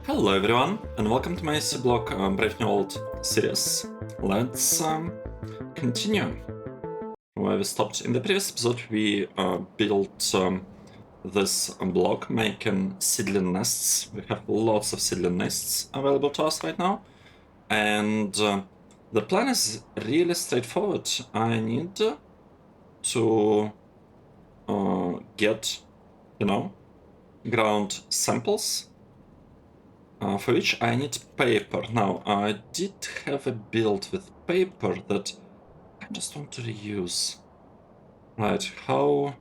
Hello everyone, and welcome to my Seablock Brave New World series. Let's continue where we stopped. In the previous episode we built this block making seedling nests. We have lots of seedling nests available to us right now, and the plan is really straightforward. I need to get, ground samples, for which I need paper. Now, I did have a build with paper that I just want to reuse. Right, how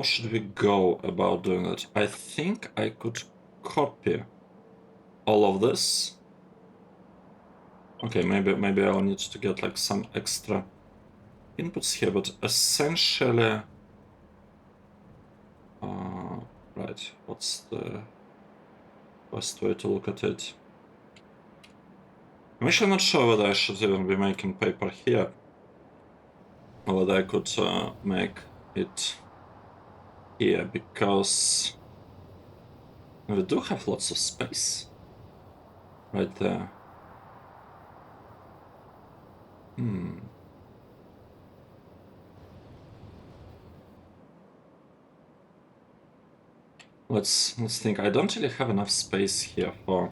should we go about doing that? I think I could copy all of this. Okay, maybe I'll need to get like some extra inputs here, but essentially, right, what's the best way to look at it? I'm actually not sure whether I should even be making paper here, or whether I could make it here, because we do have lots of space right there. Let's think. I don't really have enough space here for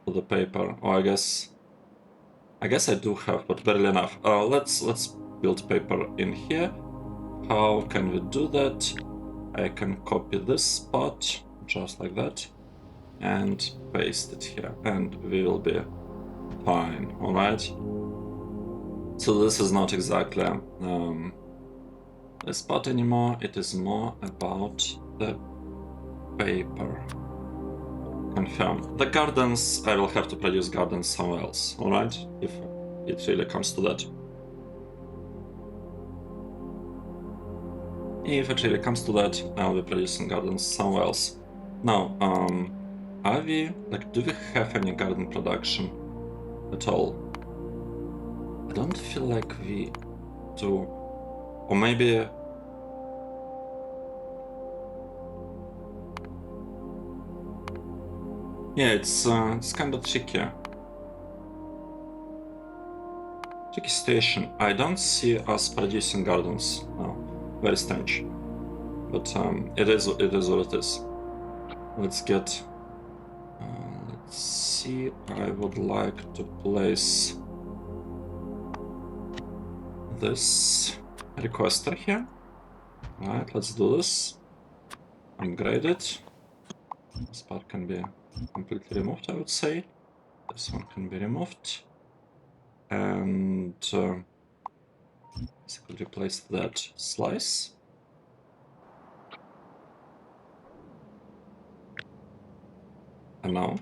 the paper. Or I guess I do have, but barely enough. Let's build paper in here. How can we do that? I can copy this spot just like that and paste it here, and we will be fine. All right. So this is not exactly a spot anymore. It is more about the paper. Confirm. The gardens, I will have to produce gardens somewhere else, alright? If it really comes to that. If it really comes to that, I'll be producing gardens somewhere else. Now, do we have any garden production at all? I don't feel like we do. Or maybe... Yeah, it's kind of tricky. Tricky situation. I don't see us producing gardens now. Very strange. But it is what it is. Let's get... let's see. I would like to place this requester here. Alright, let's do this. Upgrade it. This part can be completely removed, I would say. This one can be removed. And I could replace that slice. And now,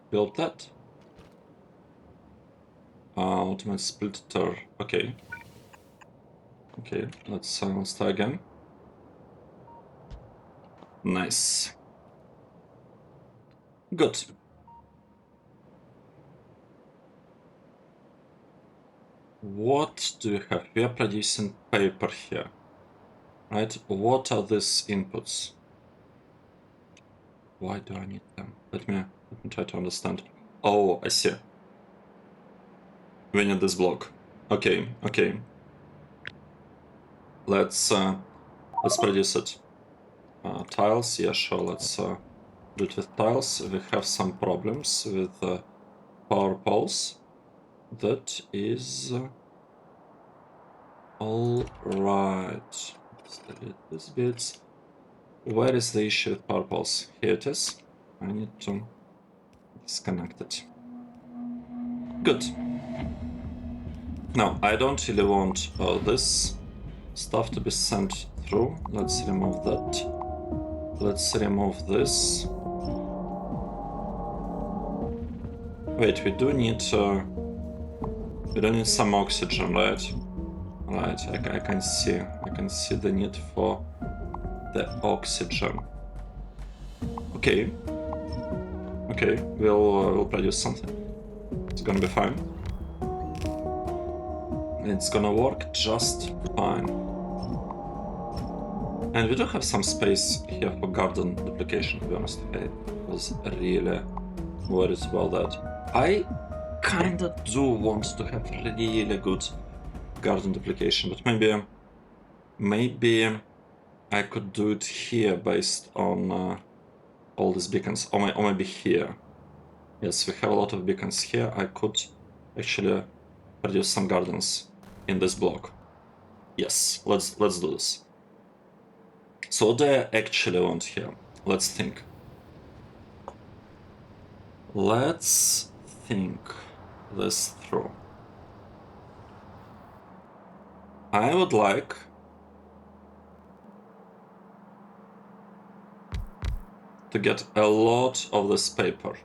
build that. Ultimate splitter. Okay. Okay, let's try again. Nice. Good. What do you have? We are producing paper here, right? What are these inputs? Why do I need them? Let me try to understand. Oh, I see. We need this block. Okay. Let's produce it. Tiles, yeah, sure. Let's do it with tiles. We have some problems with power poles. That is all right. Let's delete these bits. Where is the issue with power poles? Here it is. I need to disconnect it. Good. Now, I don't really want this stuff to be sent through. Let's remove that. Let's remove this. Wait, we do need some oxygen, right? Right, I can see the need for the oxygen. Okay, we'll produce something. It's gonna be fine. It's gonna work just fine. And we do have some space here for garden duplication, to be honest. I was really worried about that. I kinda do want to have really good garden duplication, but maybe I could do it here based on all these beacons, or maybe here. Yes, we have a lot of beacons here. I could actually produce some gardens in this block. Yes, let's do this. So what do I actually want here? Let's think. Let's think this through. I would like to get a lot of this paper.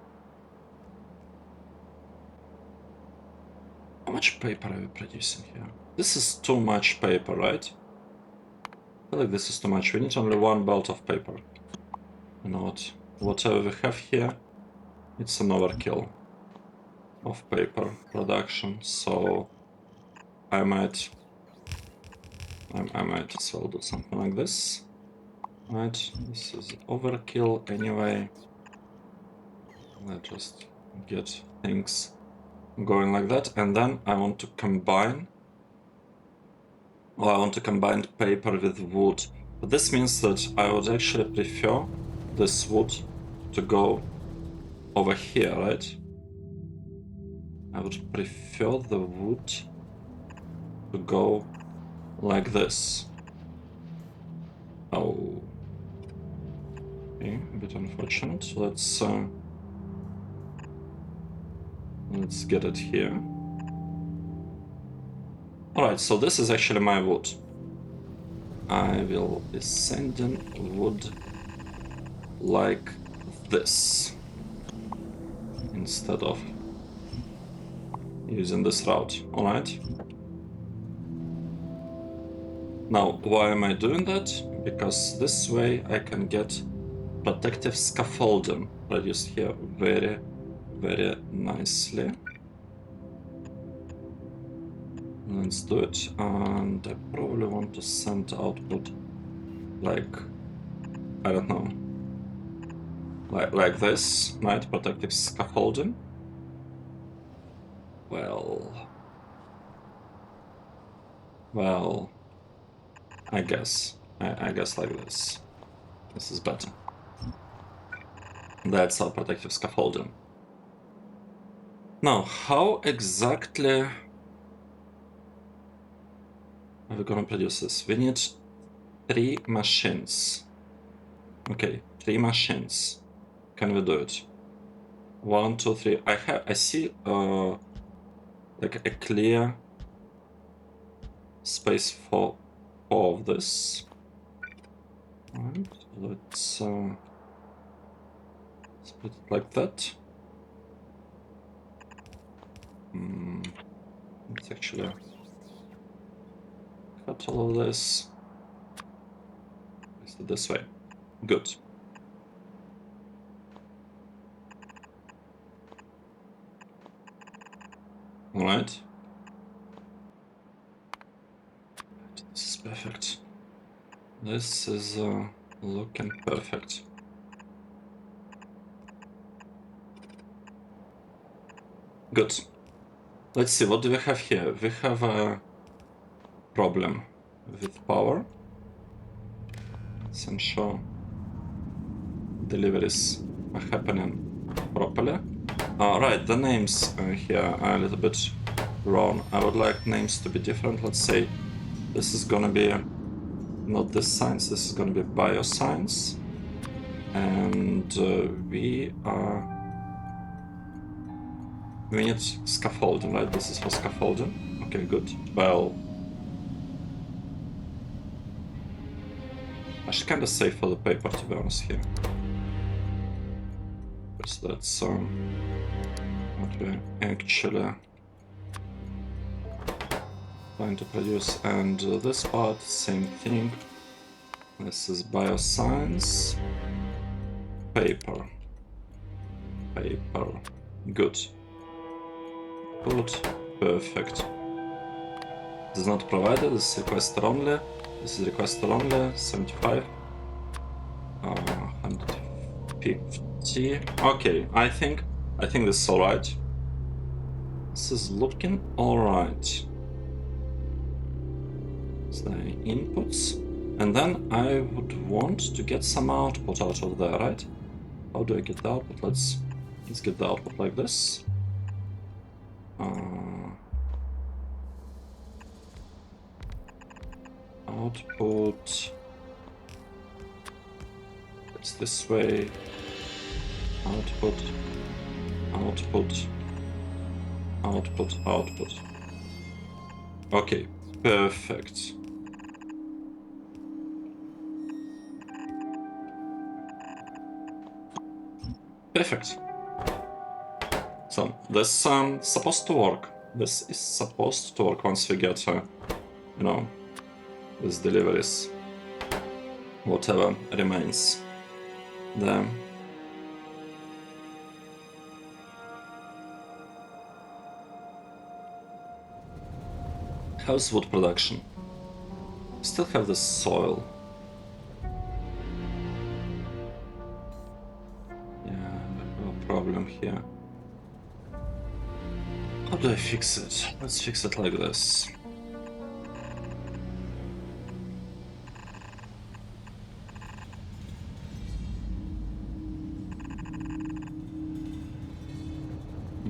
How much paper are we producing here? This is too much paper, right? I feel like this is too much. We need only one belt of paper. You know what? Whatever we have here, it's an overkill of paper production, so I might as well do something like this. Right, this is overkill anyway. Let's just get things going like that, and then I want to combine. Well, I want to combine paper with wood, but this means that I would actually prefer this wood to go over here, right? I would prefer the wood to go like this. Oh. Okay, a bit unfortunate. Let's get it here. Alright, so this is actually my wood. I will be sending wood like this instead of using this route. Alright. Now, why am I doing that? Because this way I can get protective scaffolding produced here very, very nicely. Let's do it, and I probably want to send output like, I don't know, like this, right? Protective scaffolding. Well, I guess like this. This is better. That's our protective scaffolding. Now, how exactly are we gonna produce this? We need 3 machines. Okay, 3 machines. Can we do it? 1, 2, 3. I see like a clear space for 4 of this. Alright, let's put it like that. Let's actually cut all of this. Place it this way. Good. Alright. This is perfect. This is looking perfect. Good. Let's see, what do we have here? We have a problem with power. Let's ensure deliveries are happening properly. Right, the names here are a little bit wrong. I would like names to be different. Let's say this is gonna be not this science, this is gonna be bioscience. And we need scaffolding, right? This is for scaffolding. Okay, good. Well, I should kind of save for the paper, to be honest, here. Because that's what we actually trying to produce. And this part, same thing. This is bioscience. Paper. Good. Good. Perfect. This is not provided, this is requested only. This is requested only 75. 150. Okay, I think this is alright. This is looking alright. It's the inputs. And then I would want to get some output out of there, right? How do I get the output? Let's get the output like this. Output. It's this way. Output. Output. Output. Output. Okay, perfect. Perfect. So this supposed to work. This is supposed to work once we get, you know, these deliveries. Whatever remains there. How's wood production? Still have the soil. Yeah, I have a problem here. How do I fix it? Let's fix it like this.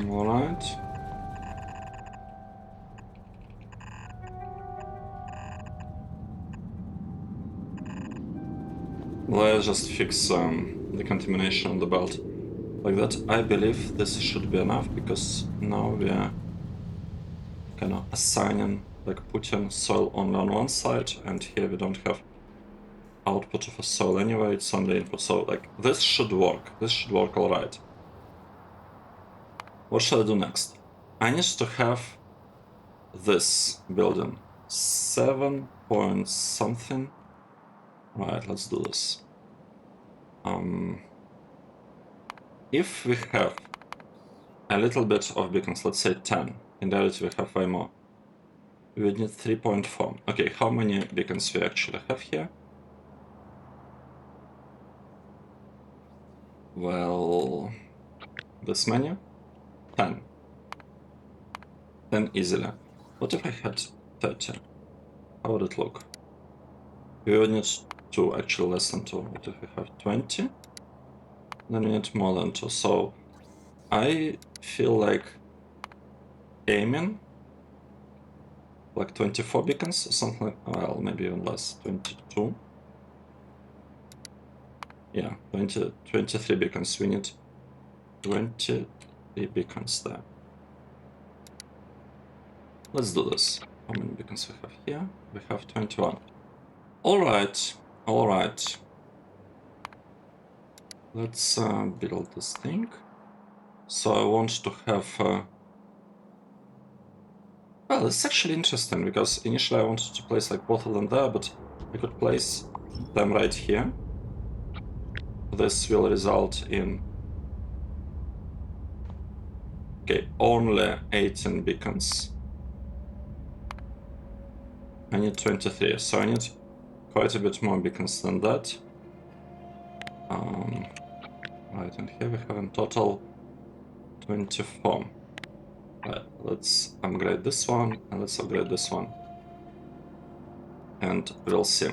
Alright. Let's just fix the contamination on the belt. Like that, I believe this should be enough, because now we are kind of assigning, like putting soil only on one side, and here we don't have output of a soil anyway, it's only input. So like this should work. This should work alright. What shall I do next? I need to have this building 7 point something. Right, let's do this. If we have a little bit of beacons, let's say 10, in reality we have way more. We would need 3.4. Okay, how many beacons we actually have here? Well, this many? 10. 10 easily. What if I had 30? How would it look? We would need 2, actually less than 2. What if we have 20? Then we need more than 2. So I feel like aiming like 24 beacons, something like, well, maybe even less, 22. Yeah, 23 beacons. We need 23 beacons there. Let's do this. How many beacons we have here? We have 21. Alright, alright. Let's build this thing. So I want to have... Well, it's actually interesting, because initially I wanted to place like both of them there, but I could place them right here. This will result in... Okay, only 18 beacons. I need 23, so I need quite a bit more beacons than that. Right, and here we have in total 24. Right, let's upgrade this one, and let's upgrade this one. And we'll see.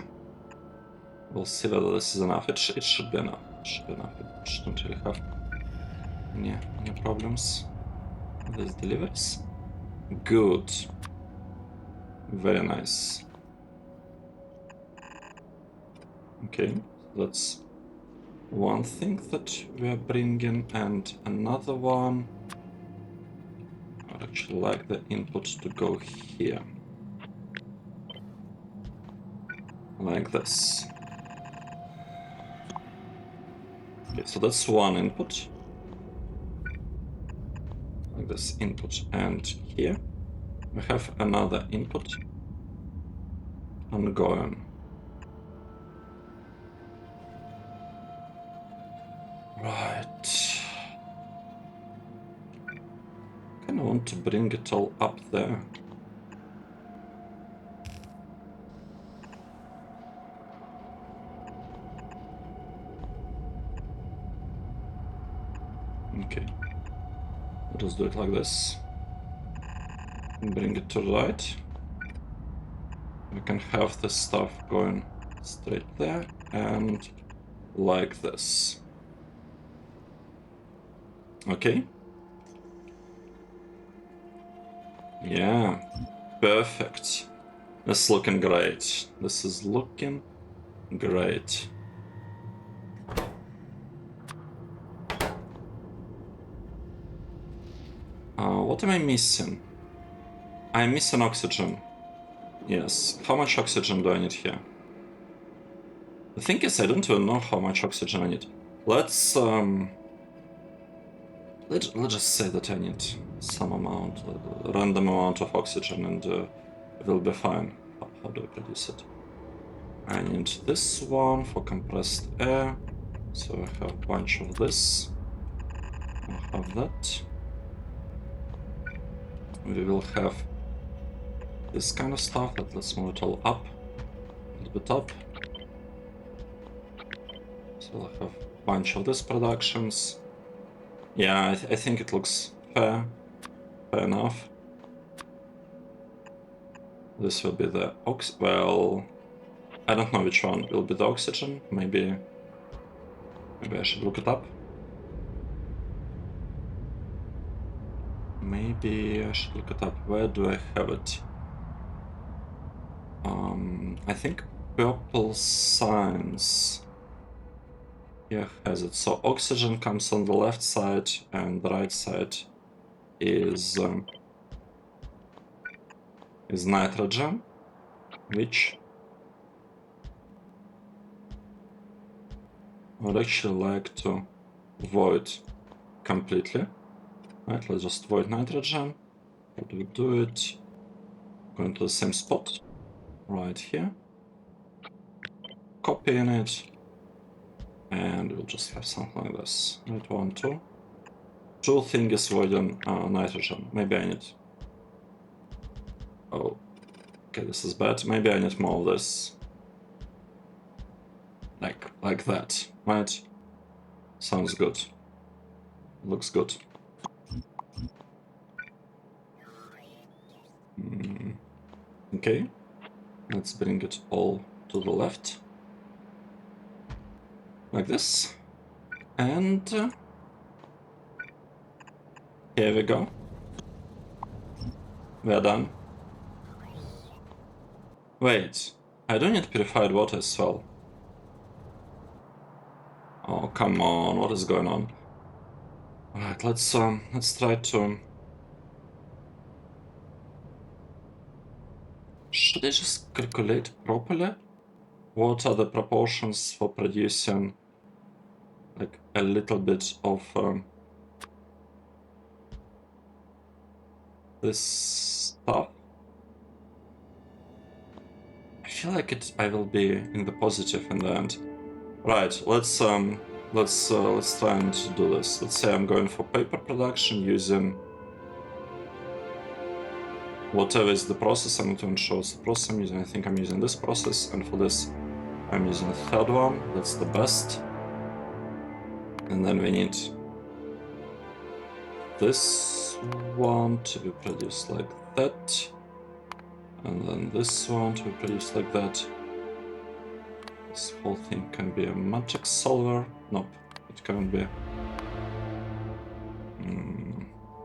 We'll see whether this is enough. It should be enough. It should be enough. It shouldn't really have any problems. This delivers. Good. Very nice. Okay, that's one thing that we are bringing, and another one. I'd actually like the input to go here. Like this. Okay, so that's one input. Like this input, and here we have another input ongoing. Right. Kind of want to bring it all up there. Okay. Just do it like this. Bring it to the right. We can have this stuff going straight there and like this. Okay. Yeah, perfect. This is looking great. This is looking great. What am I missing? I'm missing oxygen. Yes. How much oxygen do I need here? The thing is, I don't even know how much oxygen I need. Let's just say that I need some amount, a random amount of oxygen, and we'll be fine. How do I produce it? I need this one for compressed air, so I have a bunch of this. I'll have that. We will have this kind of stuff. Let's move it all up, a little bit up. So we'll have a bunch of these productions. Yeah, I think it looks fair enough. This will be the well, I don't know which one will be the oxygen. Maybe I should look it up. Maybe I should look it up. Where do I have it? I think Purple Science here has it. So oxygen comes on the left side, and the right side is nitrogen, which I would actually like to avoid completely. Right, let's just avoid nitrogen. How do we do it? Going to the same spot, right here. Copying it. And we'll just have something like this. Right, 1, 2. Two thing is avoiding nitrogen. Maybe I need... Oh, okay, this is bad. Maybe I need more of this. Like that, right? Sounds good. Looks good. Okay, let's bring it all to the left. Like this. And here we go. We are done. Wait, I don't need purified water as well. Oh, come on, what is going on? Alright, let's try to... Should I just calculate properly? What are the proportions for producing like a little bit of this stuff? I feel like I will be in the positive in the end. Right, let's try and do this. Let's say I'm going for paper production using whatever is the process. I'm going to show us the process I'm using. I think I'm using this process, and for this I'm using the third one. That's the best. And then we need this one to be produced like that. And then this one to be produced like that. This whole thing can be a matrix solver. Nope, it can't be.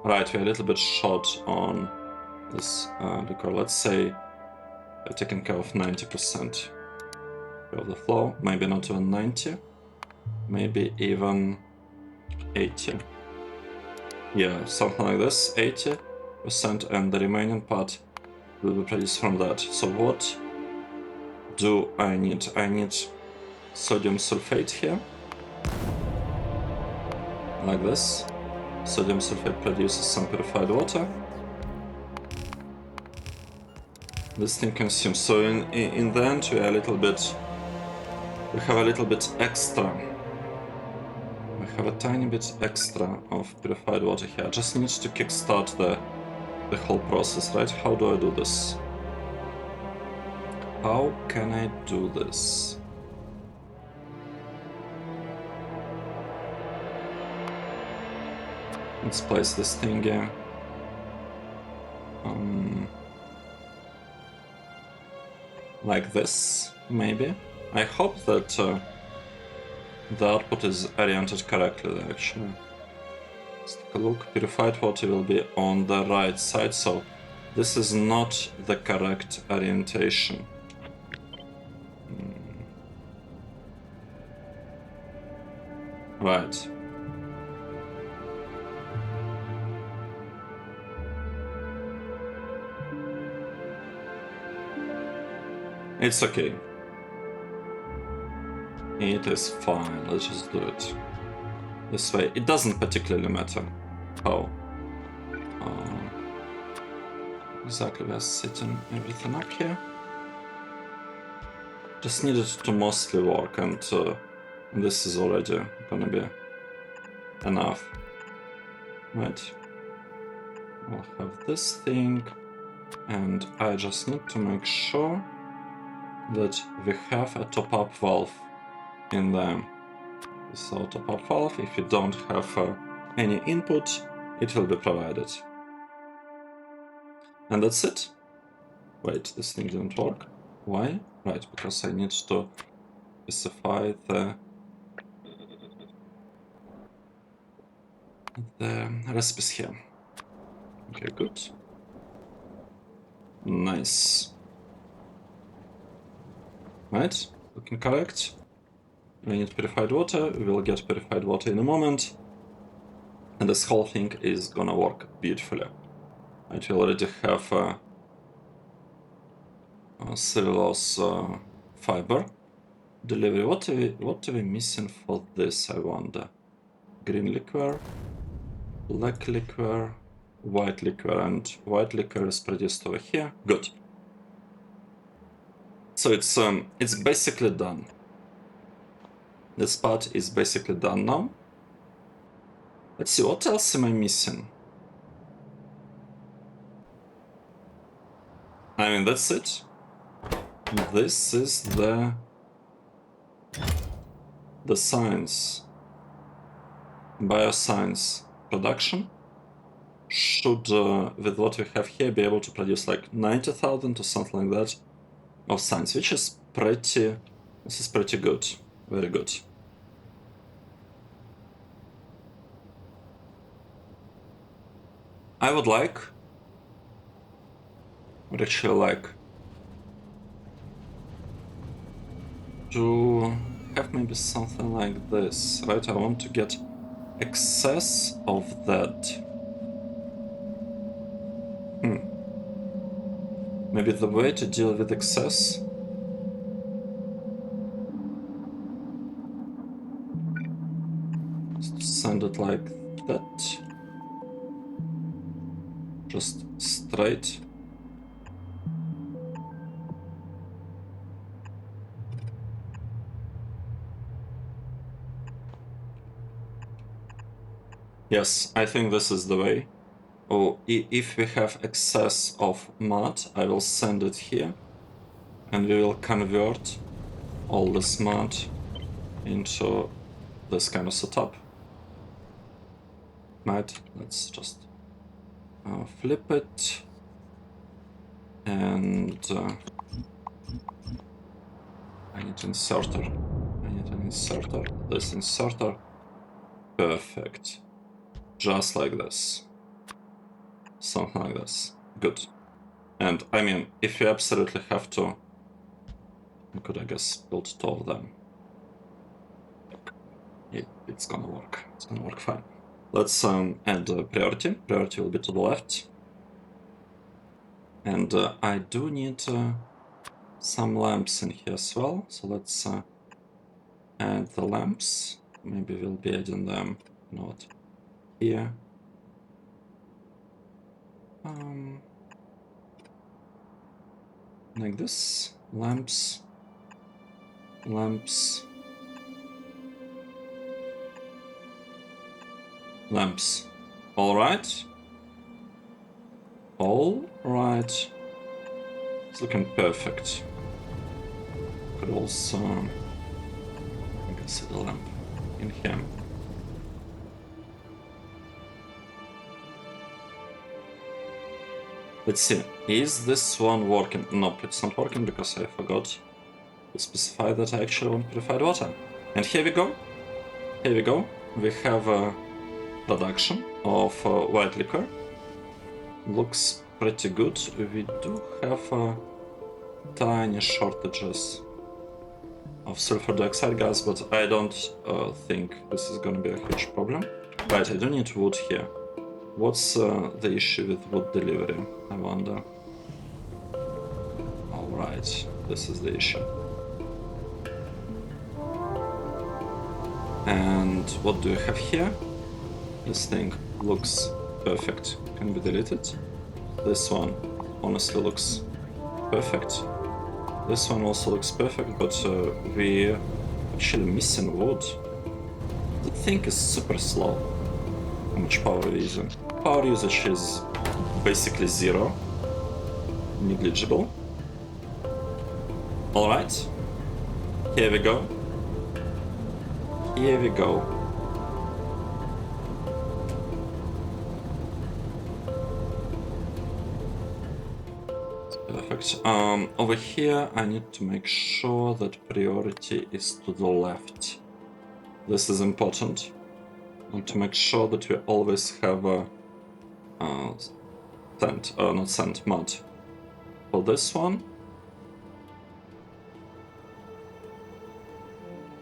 Right, we're a little bit short on this because let's say I've taken care of 90% of the flow. Maybe not even 90, maybe even 80. Yeah, something like this, 80%, and the remaining part will be produced from that. So what do I need? I need sodium sulfate here, like this. Sodium sulfate produces some purified water. This thing consumes. So in the end, we have a little bit extra. We have a tiny bit extra of purified water here. I just need to kickstart the whole process, right? How do I do this? How can I do this? Let's place this thing here. Like this, maybe. I hope that the output is oriented correctly, actually. Let's take a look. Purified water will be on the right side, so this is not the correct orientation. Right. It's okay. It is fine. Let's just do it this way. It doesn't particularly matter how exactly we're setting everything up here. Just need it to mostly work, and this is already gonna be enough. Right. I'll have this thing, and I just need to make sure that we have a top-up valve in there. So top-up valve, if you don't have any input, it will be provided. And that's it. Wait, this thing didn't work. Why? Right, because I need to specify the recipes here. Okay, good. Nice. Right, looking correct. We need purified water. We will get purified water in a moment. And this whole thing is gonna work beautifully. Right, we already have cellulose fiber delivery. What are we missing for this, I wonder? Green liquor, black liquor, white liquor, and white liquor is produced over here. Good. So it's basically done. This part is basically done now. Let's see, what else am I missing? I mean, that's it. This is the science, bioscience production. Should, with what we have here, be able to produce like 90,000 or something like that of science, which is pretty, this is pretty good, very good. I would actually like to have maybe something like this, right? I want to get excess of that. Maybe the way to deal with excess is to send it like that. Just straight. Yes, I think this is the way. Oh, if we have excess of mud, I will send it here, and we will convert all this mud into this kind of setup. Right, let's just flip it, and I need an inserter. This inserter. Perfect. Just like this. Something like this. Good. And I mean, if you absolutely have to, you could, I guess, build two of them. It's gonna work. It's gonna work fine. Let's add priority. Priority will be to the left. And I do need some lamps in here as well. So let's add the lamps. Maybe we'll be adding them, you know what, here. Like this. Lamps. Lamps. Lamps. Alright. Alright. It's looking perfect. Could also, I can see the lamp in here. Let's see, is this one working? Nope, it's not working because I forgot to specify that I actually want purified water. And here we go. Here we go. We have a production of white liquor. Looks pretty good. We do have tiny shortages of sulfur dioxide gas, but I don't think this is gonna be a huge problem. Right, I do need wood here. What's the issue with wood delivery, I wonder? Alright, this is the issue. And what do we have here? This thing looks perfect. Can be deleted. This one honestly looks perfect. This one also looks perfect, but we're actually missing wood. The thing is super slow. How much power we're using? Power usage is basically zero. Negligible. Alright. Here we go. Here we go. Perfect. Over here I need to make sure that priority is to the left. This is important. And to make sure that we always have a mud. For this one.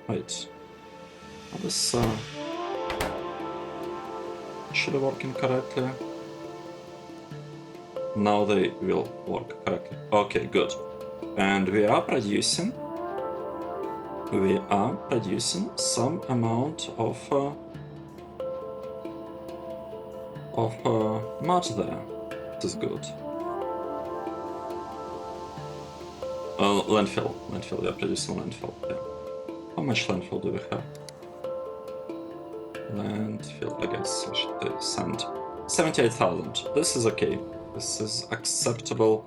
Wait. This should be working correctly. Now they will work correctly. Okay, good. And we are producing some amount of mud there. This is good. Landfill. We are producing landfill. Yeah. How much landfill do we have? Landfill, I guess I should say sand. 78,000. This is okay. This is acceptable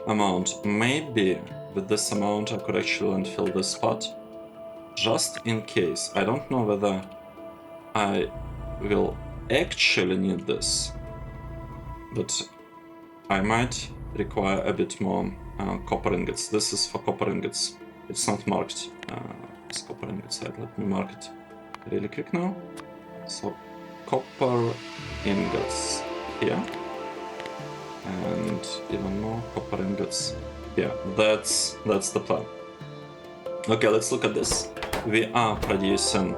amount. Maybe with this amount I could actually landfill this spot. Just in case. I don't know whether I will actually need this. But I might require a bit more copper ingots. This is for copper ingots. It's not marked as copper ingots. Let me mark it really quick now. So copper ingots here. And even more copper ingots here. That's the plan. Okay, let's look at this. We are producing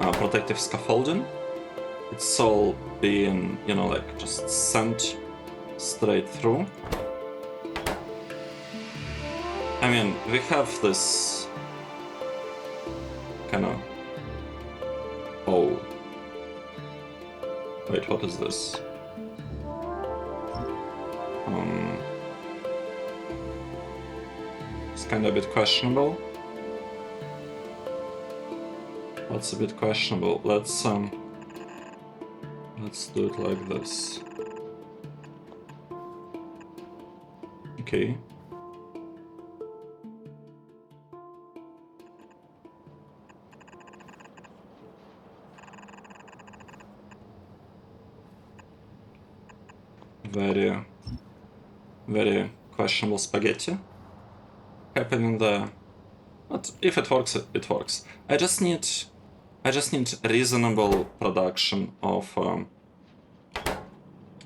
protective scaffolding. It's all being, like just sent straight through. I mean, we have this kind of... Oh. Wait, what is this? It's kind of a bit questionable. That's a bit questionable. Let's do it like this. Okay. Very questionable spaghetti happening there. But if it works, it works. I just need reasonable production of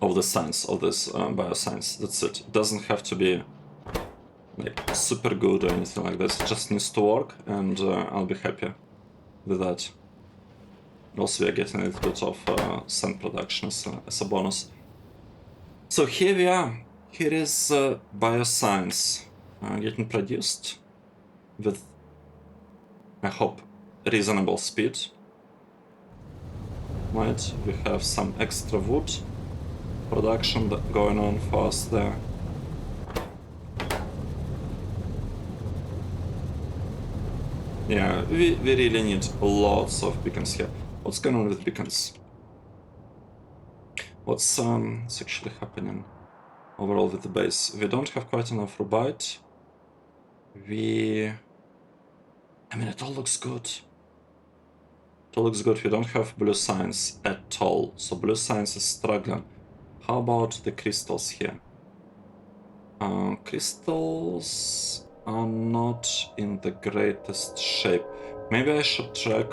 the science, of this bioscience. That's it. It doesn't have to be like super good or anything like this. It just needs to work, and I'll be happy with that. Also, we are getting a little bit of sand production as a bonus. So here we are. Here is bioscience getting produced with, I hope, reasonable speed. Right, we have some extra wood production going on for us there. Yeah, we really need lots of beacons here. What's going on with beacons? What's actually happening overall with the base? We don't have quite enough rubite. I mean, it all looks good. It all looks good. We don't have blue science at all. So blue science is struggling. How about the crystals here? Crystals are not in the greatest shape. Maybe I should track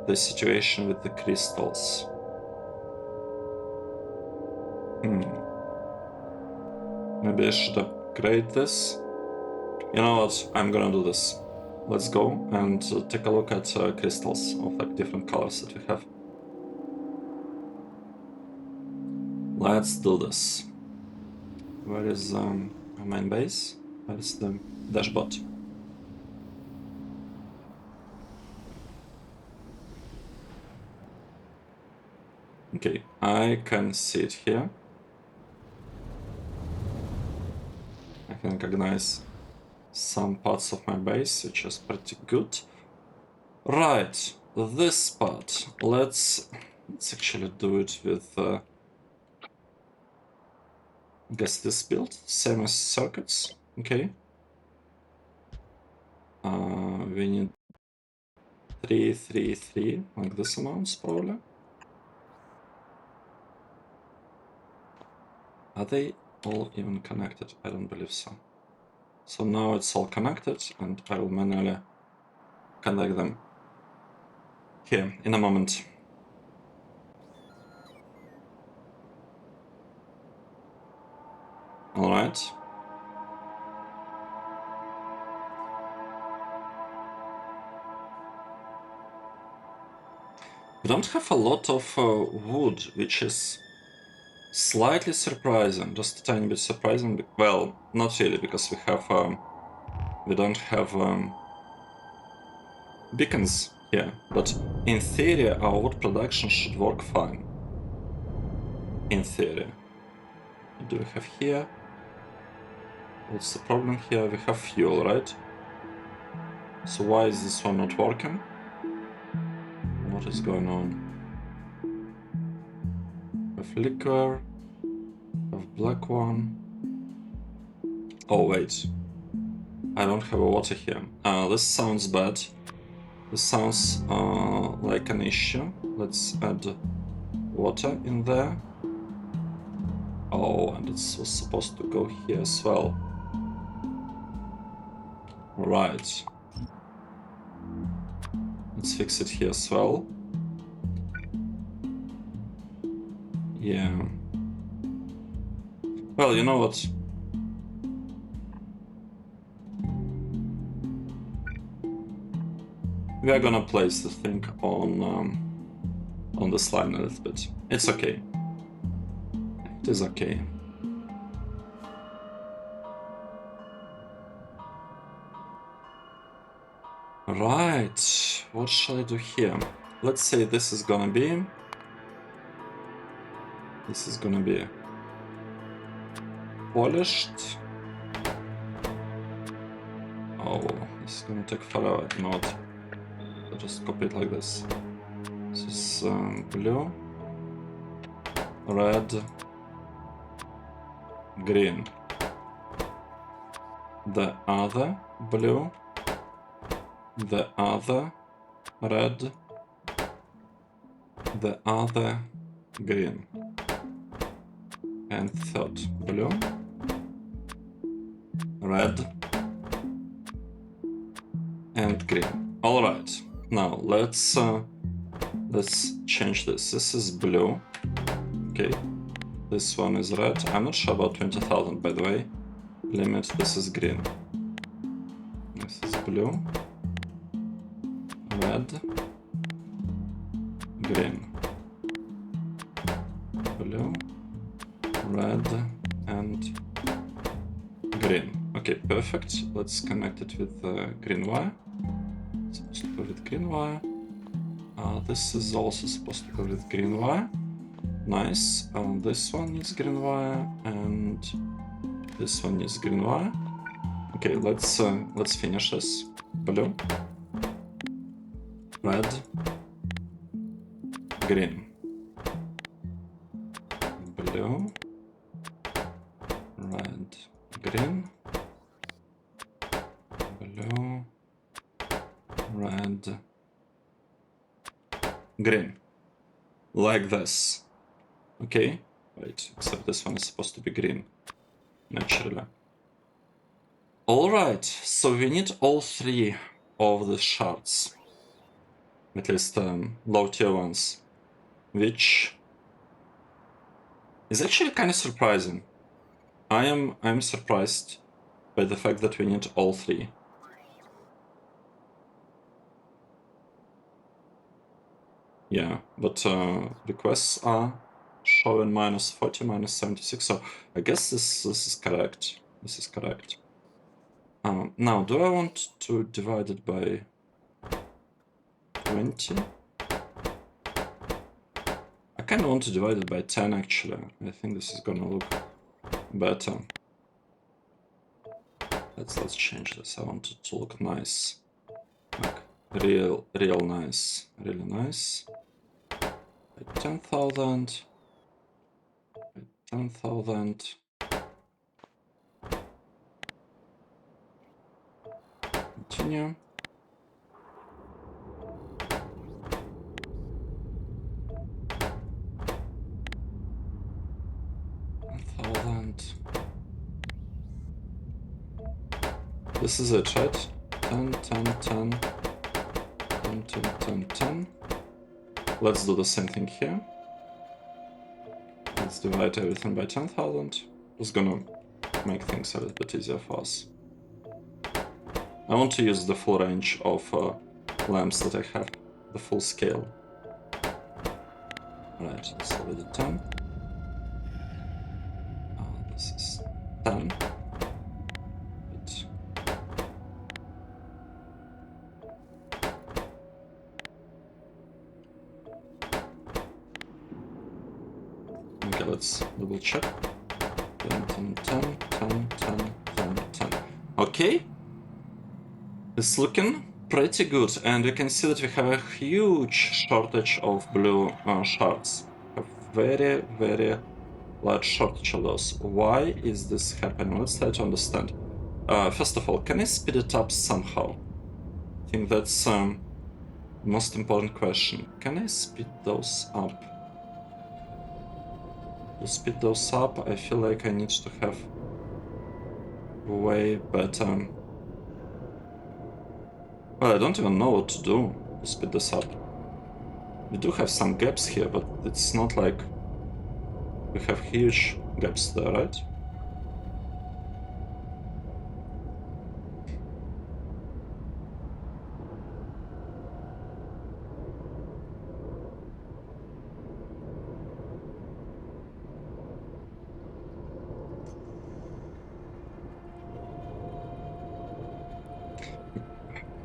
the situation with the crystals. Maybe I should upgrade this. You know what? I'm gonna do this. Let's go and take a look at crystals of like different colors that we have. Let's do this. Where is our main base? Where is the dashboard? Okay, I can see it here. I can recognize some parts of my base, which is pretty good. Right, this part. Let's actually do it with I guess this build, same as circuits. Okay. We need 3, 3, 3, like this amounts probably. Are they all even connected? I don't believe so. So now it's all connected, and I will manually connect them here in a moment. All right. We don't have a lot of wood, which is slightly surprising, just a tiny bit surprising. Well, not really, because we don't have beacons here, but in theory our wood production should work fine. In theory. What do we have here? What's the problem here? We have fuel, right? So why is this one not working? What is going on? We have liquor, we have black one. Oh wait, I don't have a water here. This sounds bad. This sounds like an issue. Let's add water in there. Oh, and it was supposed to go here as well. Right. Let's fix it here as well. Yeah. Well, you know what? We are gonna place the thing on this line a little bit. It's okay. It is okay. Right. What shall I do here? Let's say this is gonna be. This is gonna be polished. Oh, this is gonna take forever. You know what? I'll just copy it like this. This is blue, red, green. The other blue, the other red, the other green, and third blue, red, and green. All right. Now let's change this. This is blue. Okay. This one is red. I'm not sure about 20,000, by the way. Limit. This is green. This is blue, red, green, blue, red, and green. Okay, perfect. Let's connect it with the green wire. It's supposed to go with green wire. This is also supposed to go with green wire. Nice. This one needs green wire, and this one needs green wire. Okay, let's finish this. Blue, red, green, blue, red, green, blue, red, green. Like this. Okay, wait, except this one is supposed to be green. naturally. Alright, so we need all 3 of the shards. At least low tier ones. Which is actually kind of surprising. I'm surprised by the fact that we need all 3. Yeah, but requests are showing -40, -76, so I guess this is correct. This is correct. Now, do I want to divide it by 20? I kind of want to divide it by 10 actually. I think this is gonna look better. Let's change this. I want it to look nice. Like real nice. Really nice. 10,000. 10,000. Continue. This is it, right? 10, 10, 10, 10, 10, 10, 10. Let's do the same thing here. Let's divide everything by 10,000. It's gonna make things a little bit easier for us. I want to use the full range of lamps that I have, the full scale. Right, let's start with the 10. This is 10. Okay, let's double check. 10, 10, 10, 10, 10, 10, 10. Okay. It's looking pretty good, and we can see that we have a huge shortage of blue shards. A very, very large shortage of those. Why is this happening? Let's try to understand. First of all, can I speed it up somehow? I think that's the most important question. Can I speed those up? To speed those up, I feel like I need to have way better... Well, I don't even know what to do to speed this up. We do have some gaps here, but it's not like we have huge gaps there, right?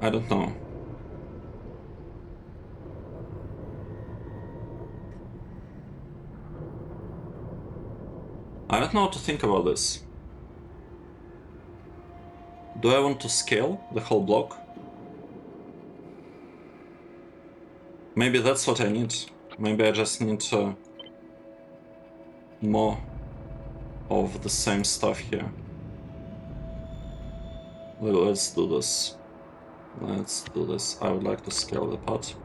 I don't know. I don't know what to think about this. Do I want to scale the whole block? Maybe that's what I need. Maybe I just need more of the same stuff here. Let's do this. Let's do this. I would like to scale the part.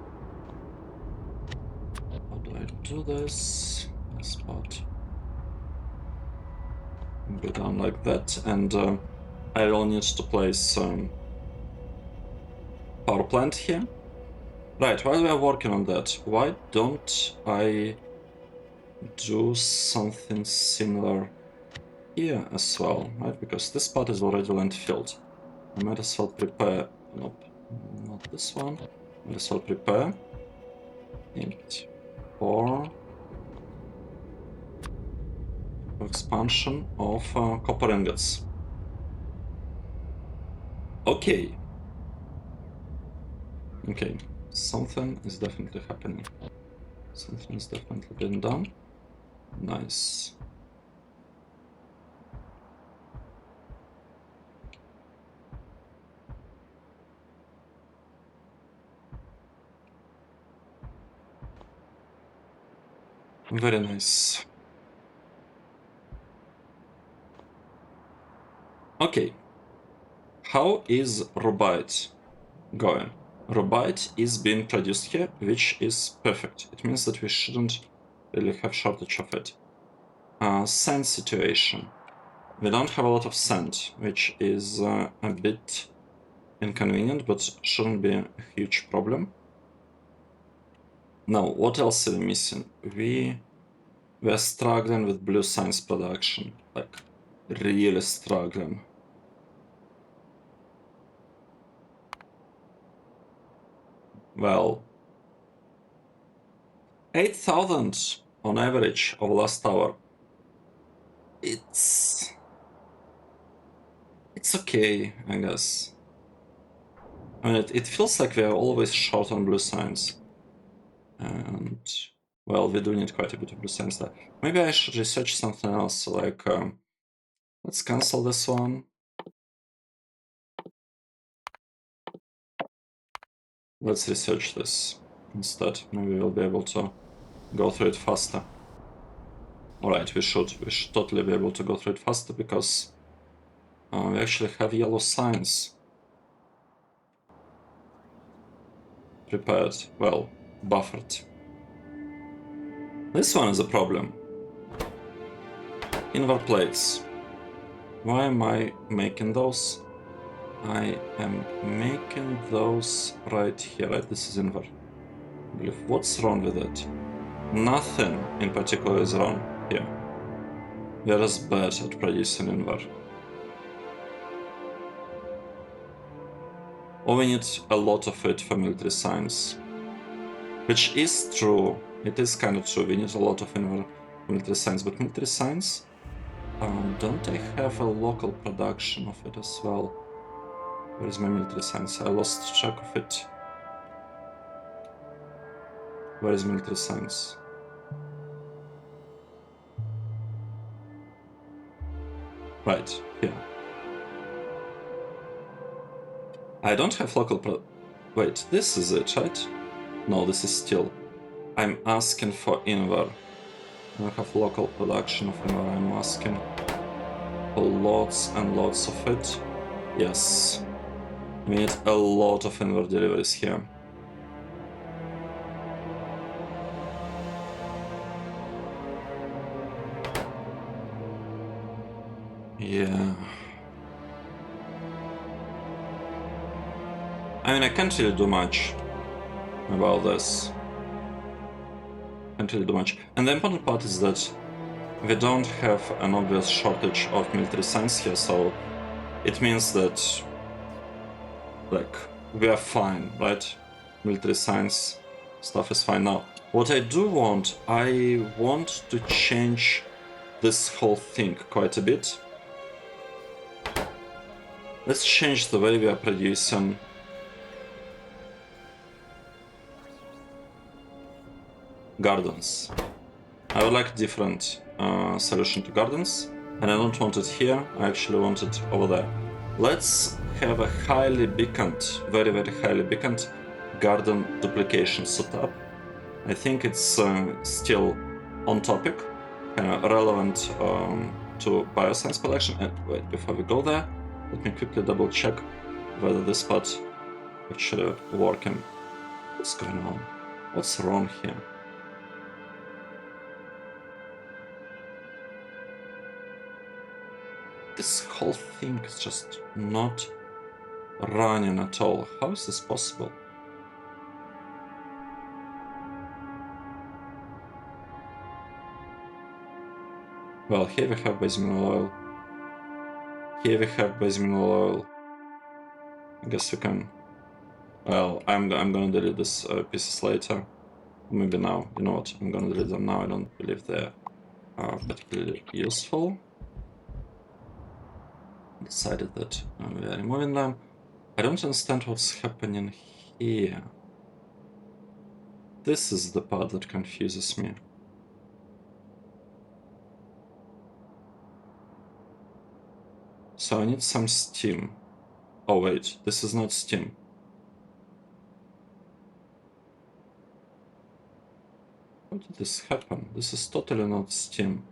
How do I do this? This part. Go down like that, and I will need to place some power plant here. Right, while we are working on that, why don't I do something similar here as well, right? Because this part is already land filled. I might as well prepare... Nope, not this one. Might as well prepare it for expansion of copper ingots. Okay. Okay, something is definitely happening. Something is definitely being done. Nice. Very nice. Okay. How is Rubite going? Rubite is being produced here, which is perfect. It means that we shouldn't really have shortage of it. Sand situation. We don't have a lot of sand, which is a bit inconvenient, but shouldn't be a huge problem. Now, what else are we missing? We're struggling with blue science production, like really struggling. Well, 8,000 on average over last hour. It's okay, I guess. I mean, it feels like we're always short on blue science. And, well, we do need quite a bit of blue science there. Maybe I should research something else, like, let's cancel this one. Let's research this instead. Maybe we'll be able to go through it faster. Alright, we should totally be able to go through it faster, because we actually have yellow signs prepared, well, buffered. This one is a problem. Invert plates. Why am I making those? I am making those right here, right? This is invert. I believe. What's wrong with it? Nothing in particular is wrong here. We are just bad at producing invert. Or we need a lot of it for military science. Which is true. It is kind of true. We need a lot of invert for military science. But military science, don't I have a local production of it as well? Where is my military science? I lost track of it. Where is military science? Right, here. I don't have local wait, this is it, right? No, this is still. I'm asking for Invar. I don't have local production of Invar. I'm asking for lots and lots of it. Yes. We need a lot of Invar deliveries here. Yeah. I mean, I can't really do much about this. Can't really do much. And the important part is that we don't have an obvious shortage of military science here, so it means that, like, we are fine, right? Military science stuff is fine. Now, what I do want, I want to change this whole thing quite a bit. Let's change the way we are producing gardens. I would like different solution to gardens, and I don't want it here, I actually want it over there. Let's have a highly beaconed, very highly beaconed garden duplication setup. I think it's still on topic, relevant to bioscience production. And wait, before we go there, let me quickly double check whether this part actually working. What's going on? What's wrong here? This whole thing is just not running at all. How is this possible? Well, here we have base mineral oil. Here we have base mineral oil. I guess we can... Well, I'm gonna delete this pieces later. Maybe now. You know what? I'm gonna delete them now. I don't believe they're particularly useful. Decided that we are removing them. I don't understand what's happening here. This is the part that confuses me. So I need some steam. Oh wait, this is not steam. How did this happen? This is totally not steam.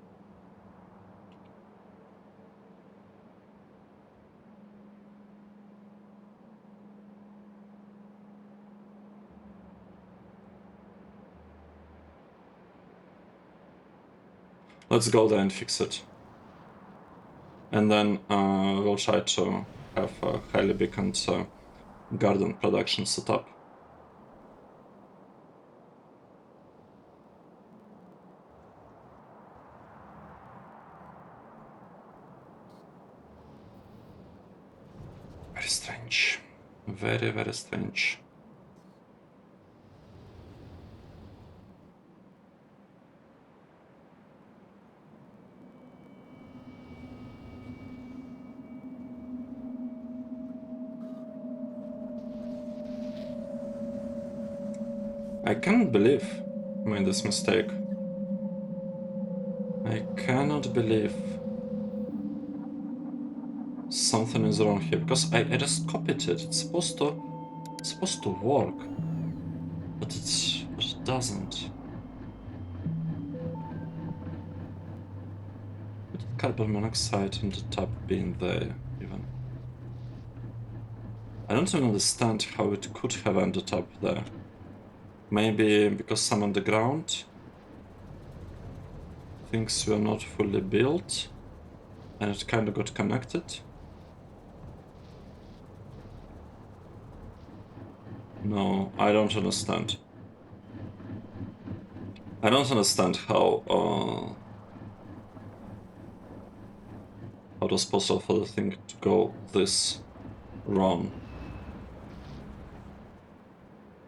Let's go there and fix it. And then we'll try to have a highly beaconed garden production setup. Very strange. Very, very strange. I can't believe I made this mistake. I cannot believe something is wrong here, because I just copied it. It's supposed to work, but it doesn't. With carbon monoxide on the top being there, even. I don't even understand how it could have ended up there. Maybe because I'm on the ground, things were not fully built, and it kind of got connected. No, I don't understand. I don't understand how it was possible for the thing to go this wrong.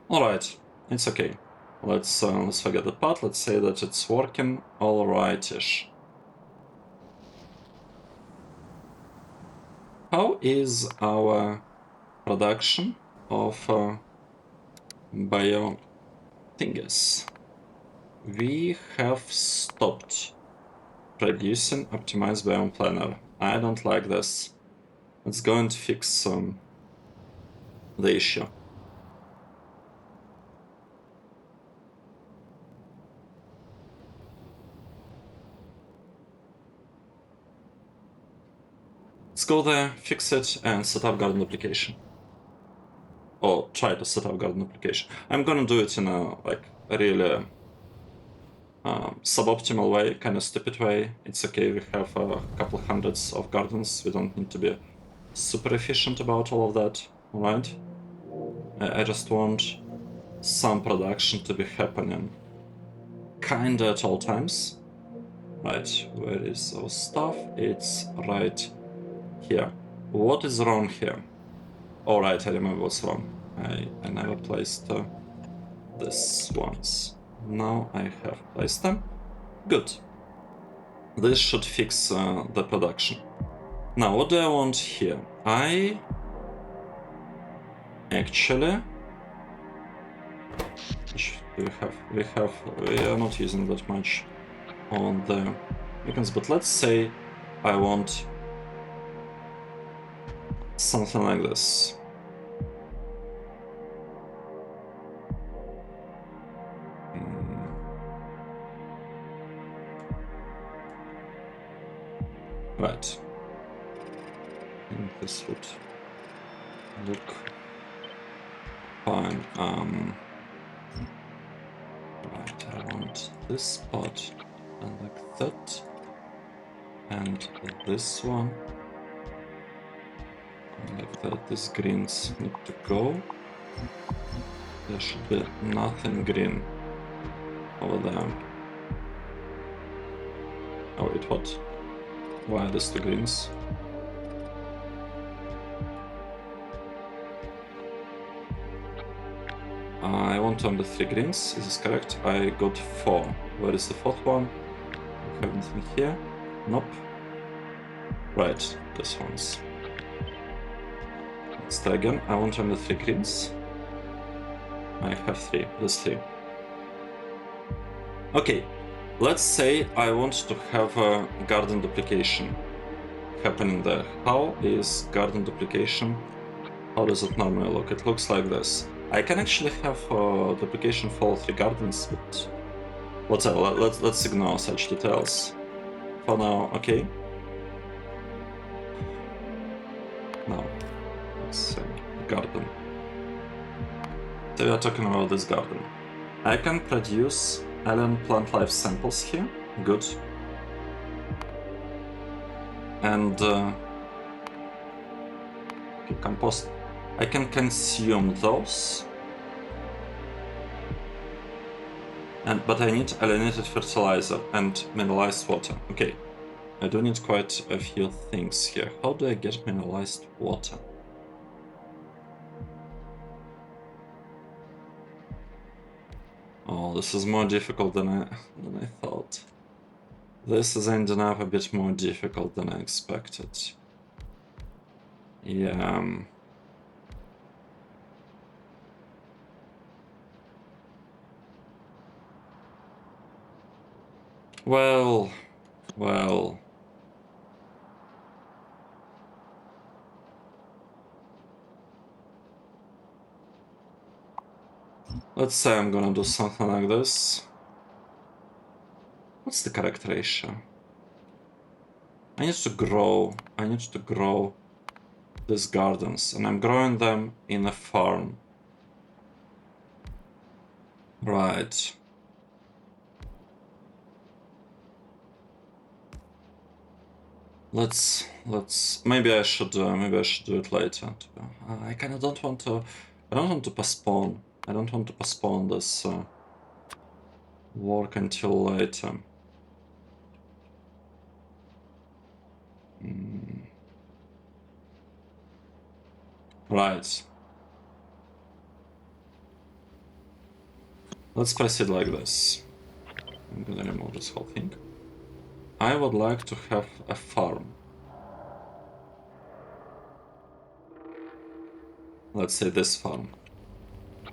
Alright, it's okay. Let's forget that part. Let's say that it's working alright-ish. How is our production of bio thingies? We have stopped producing optimized biome planner. I don't like this. Let's go and fix the issue. Let's go there, fix it, and set up garden application. Or try to set up garden application. I'm gonna do it in a really suboptimal way, kind of stupid way. It's okay, we have a couple hundreds of gardens. We don't need to be super efficient about all of that, alright? I just want some production to be happening kinda at all times. Right, where is our stuff? It's right here. What is wrong here? Alright, I remember what's wrong. I never placed this once. Now I have placed them. Good. This should fix the production. Now, what do I want here? I actually... We are not using that much on the beacons, but let's say I want something like this. Right. I think this would look fine. Right, I want this spot and like that. And this one. And like that. These greens need to go. There should be nothing green over there. Oh wait, what? Why are these two greens? I want only 3 greens, is this correct? I got 4. Where is the 4th one? I have anything here? Nope. Right, this one's. Let's try again. I want only 3 greens. I have 3, there's 3. Okay, let's say I want to have a garden duplication happening there. How is garden duplication? How does it normally look? It looks like this. I can actually have duplication for all 3 gardens, but whatever, let's ignore such details. For now, okay. Now, let's say garden. So we are talking about this garden. I can produce alien plant life samples here. Good. And compost. I can consume those. But I need alienated fertilizer and mineralized water. Okay, I do need quite a few things here. How do I get mineralized water? Oh, this is more difficult than I thought. This is ending up a bit more difficult than I expected. Yeah. Well. Let's say I'm gonna do something like this. What's the correct ratio? I need to grow these gardens, and I'm growing them in a farm. Right. Let's maybe I should do it later. I kind of don't want to. I don't want to postpone. I don't want to postpone this work until later. Right. Let's proceed like this. I'm gonna remove this whole thing. I would like to have a farm. Let's say this farm.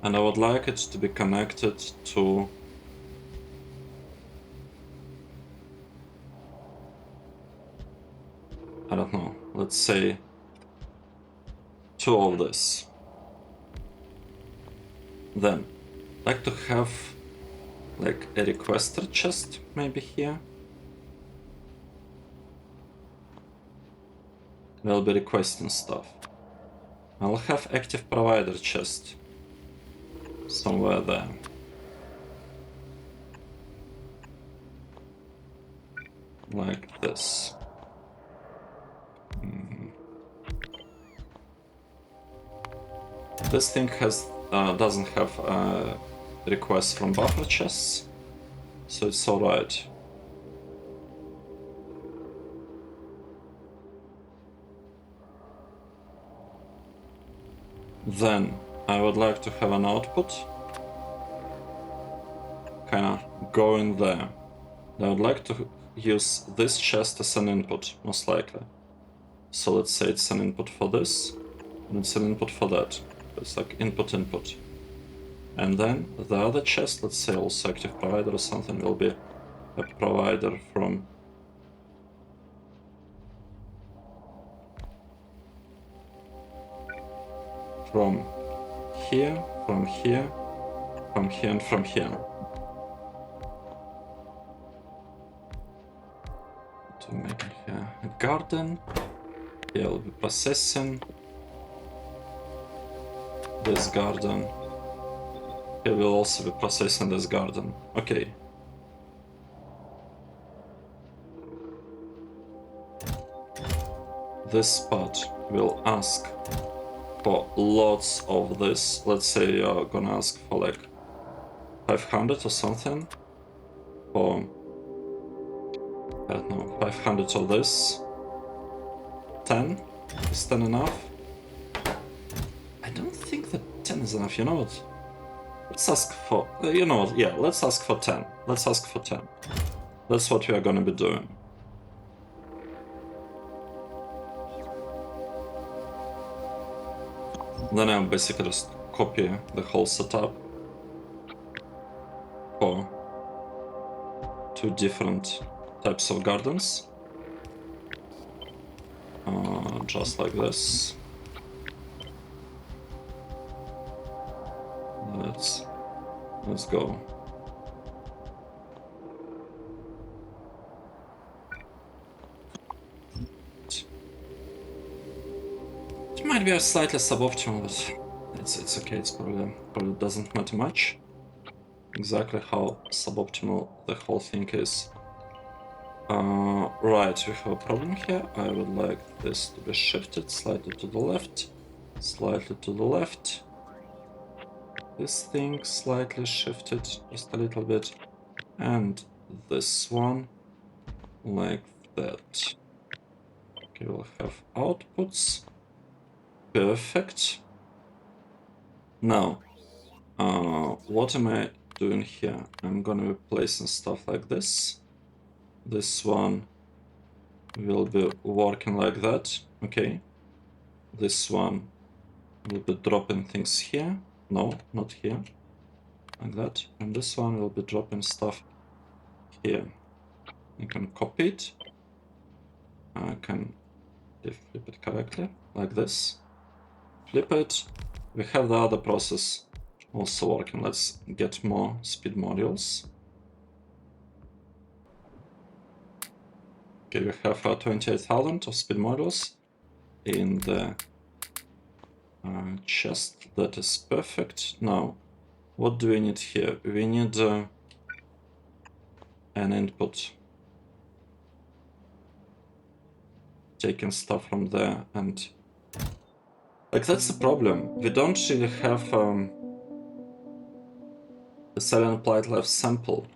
And I would like it to be connected to I don't know, let's say 2 of this. Then, I'd like to have like a requester chest maybe here. They'll be requesting stuff. I'll have active provider chest somewhere there. Like this. This thing doesn't have requests from buffer chests, so it's alright. Then I would like to have an output kinda going there. I would like to use this chest as an input, most likely. So let's say it's an input for this, and it's an input for that. It's like input. And then the other chest, let's say also active provider or something, will be a provider from here, from here, and from here. To make it here a garden. Here will be processing this garden. Here will also be processing this garden. Okay. This part will ask for lots of this. Let's say you're gonna ask for like 500 or something. For, I don't know, 500 of this. 10? Is 10 enough? I don't think that 10 is enough, you know what? Let's ask for, you know what, yeah, let's ask for 10. Let's ask for 10. That's what we are gonna be doing. Then I'll basically just copy the whole setup for 2 different types of gardens. Just like this. Let's go. It might be a slightly suboptimal, but it's okay. It's probably doesn't matter much. Exactly how suboptimal the whole thing is. Right, we have a problem here. I would like this to be shifted slightly to the left, slightly to the left. This thing slightly shifted just a little bit, and this one like that. Okay, we'll have outputs. Perfect. Now, what am I doing here? I'm gonna be placing stuff like this. This one will be working like that. Okay. This one will be dropping things here. No, not here. Like that. And this one will be dropping stuff here. I can copy it. I can flip it correctly, like this. Flip it. We have the other process also working. Let's get more speed modules. Okay, we have 28,000 of speed modules in the chest. That is perfect. Now, what do we need here? We need an input. Taking stuff from there, and like that's the problem. We don't really have the silent light left sample.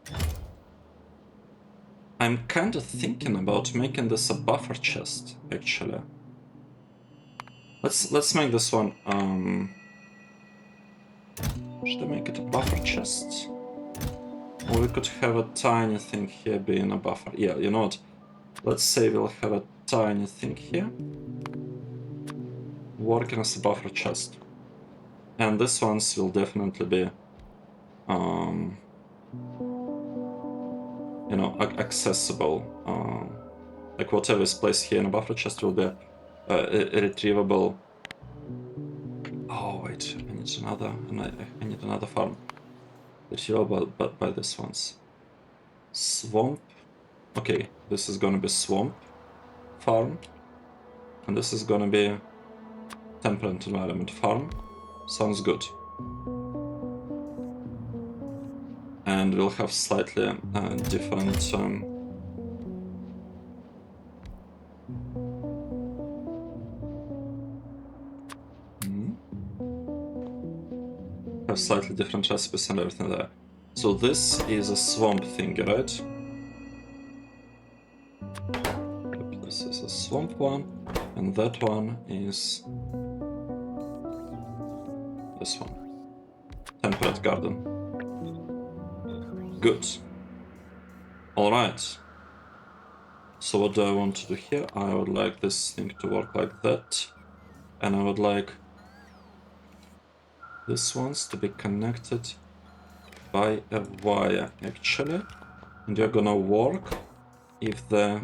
I'm kind of thinking about making this a buffer chest, actually. Let's make this one. Should I make it a buffer chest? Or we could have a tiny thing here being a buffer. Yeah, you know what? Let's say we'll have a tiny thing here working as a buffer chest. And this ones will definitely be you know, accessible. Like whatever is placed here in a buffer chest will be retrievable. Oh wait, I need another. I need another farm. Retrievable by these ones. Swamp. Okay, this is gonna be swamp farm, and this is gonna be temperate environment farm. Sounds good. And we'll have slightly different have slightly different recipes and everything there. So this is a swamp thing, right? Yep, this is a swamp one, and that one is this one. Temperate garden. Good. Alright. So what do I want to do here? I would like this thing to work like that. And I would like this ones to be connected by a wire, actually. And you're gonna work if the...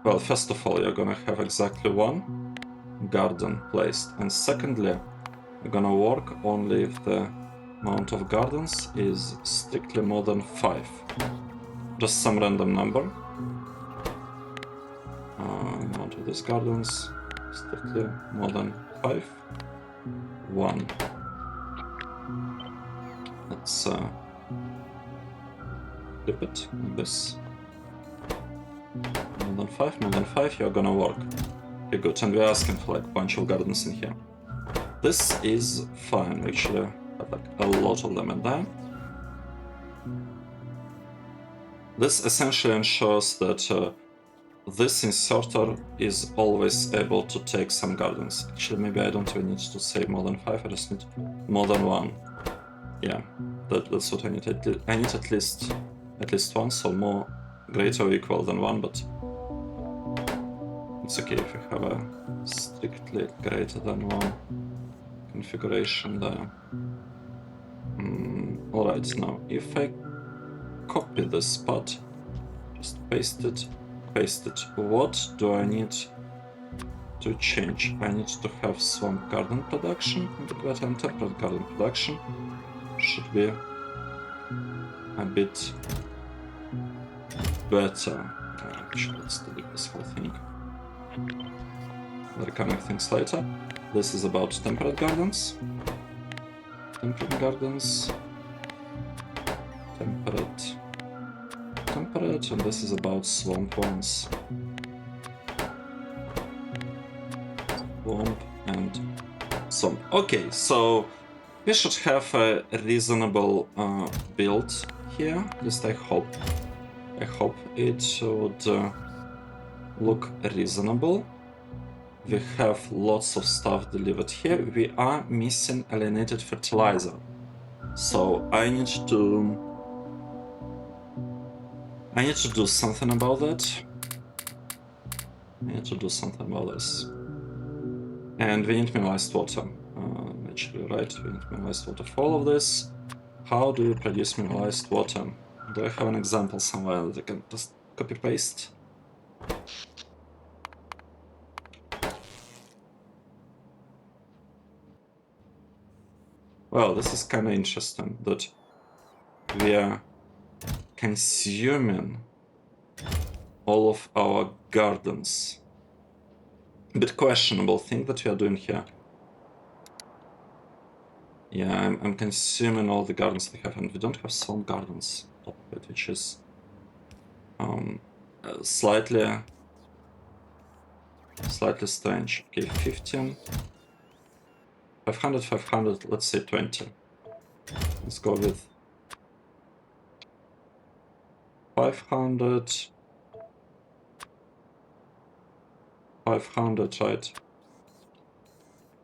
Well, first of all, you're gonna have exactly one garden placed. And secondly, you're gonna work only if the amount of gardens is strictly more than 5. Just some random number. Amount of these gardens, strictly more than 5. 1. Let's flip it like this. More than 5, you're gonna work. Okay, good, and we're asking for like a bunch of gardens in here. This is fine, we actually have like a lot of them in there. This essentially ensures that this inserter is always able to take some gardens. Actually, maybe I don't even need to say more than 5, I just need more than 1. Yeah, that's what I need. I need at least one, so more greater or equal than 1, but it's okay if we have a strictly greater than 1 configuration there. Alright, now if I copy this part, just paste it, what do I need to change? I need to have swamp garden production, and temperate garden production should be a bit better. Actually, let's delete this whole thing. We're coming things later. This is about temperate gardens. Temperate temperate, and this is about swamp ones. Swamp and swamp. Okay, so we should have a reasonable build here. At least I hope. I hope it would look reasonable. We have lots of stuff delivered here. We are missing alienated fertilizer. So I need to do something about that. I need to do something about this. And we need mineralized water. Actually, right, we need mineralized water for all of this. How do you produce mineralized water? Do I have an example somewhere that I can just copy paste? Well, this is kind of interesting that we are consuming all of our gardens. A bit questionable thing that we are doing here. Yeah, I'm consuming all the gardens we have, and we don't have some gardens top of it, which is slightly strange. Okay, 15, 500, 500, let's say 20. Let's go with 500, 500, right?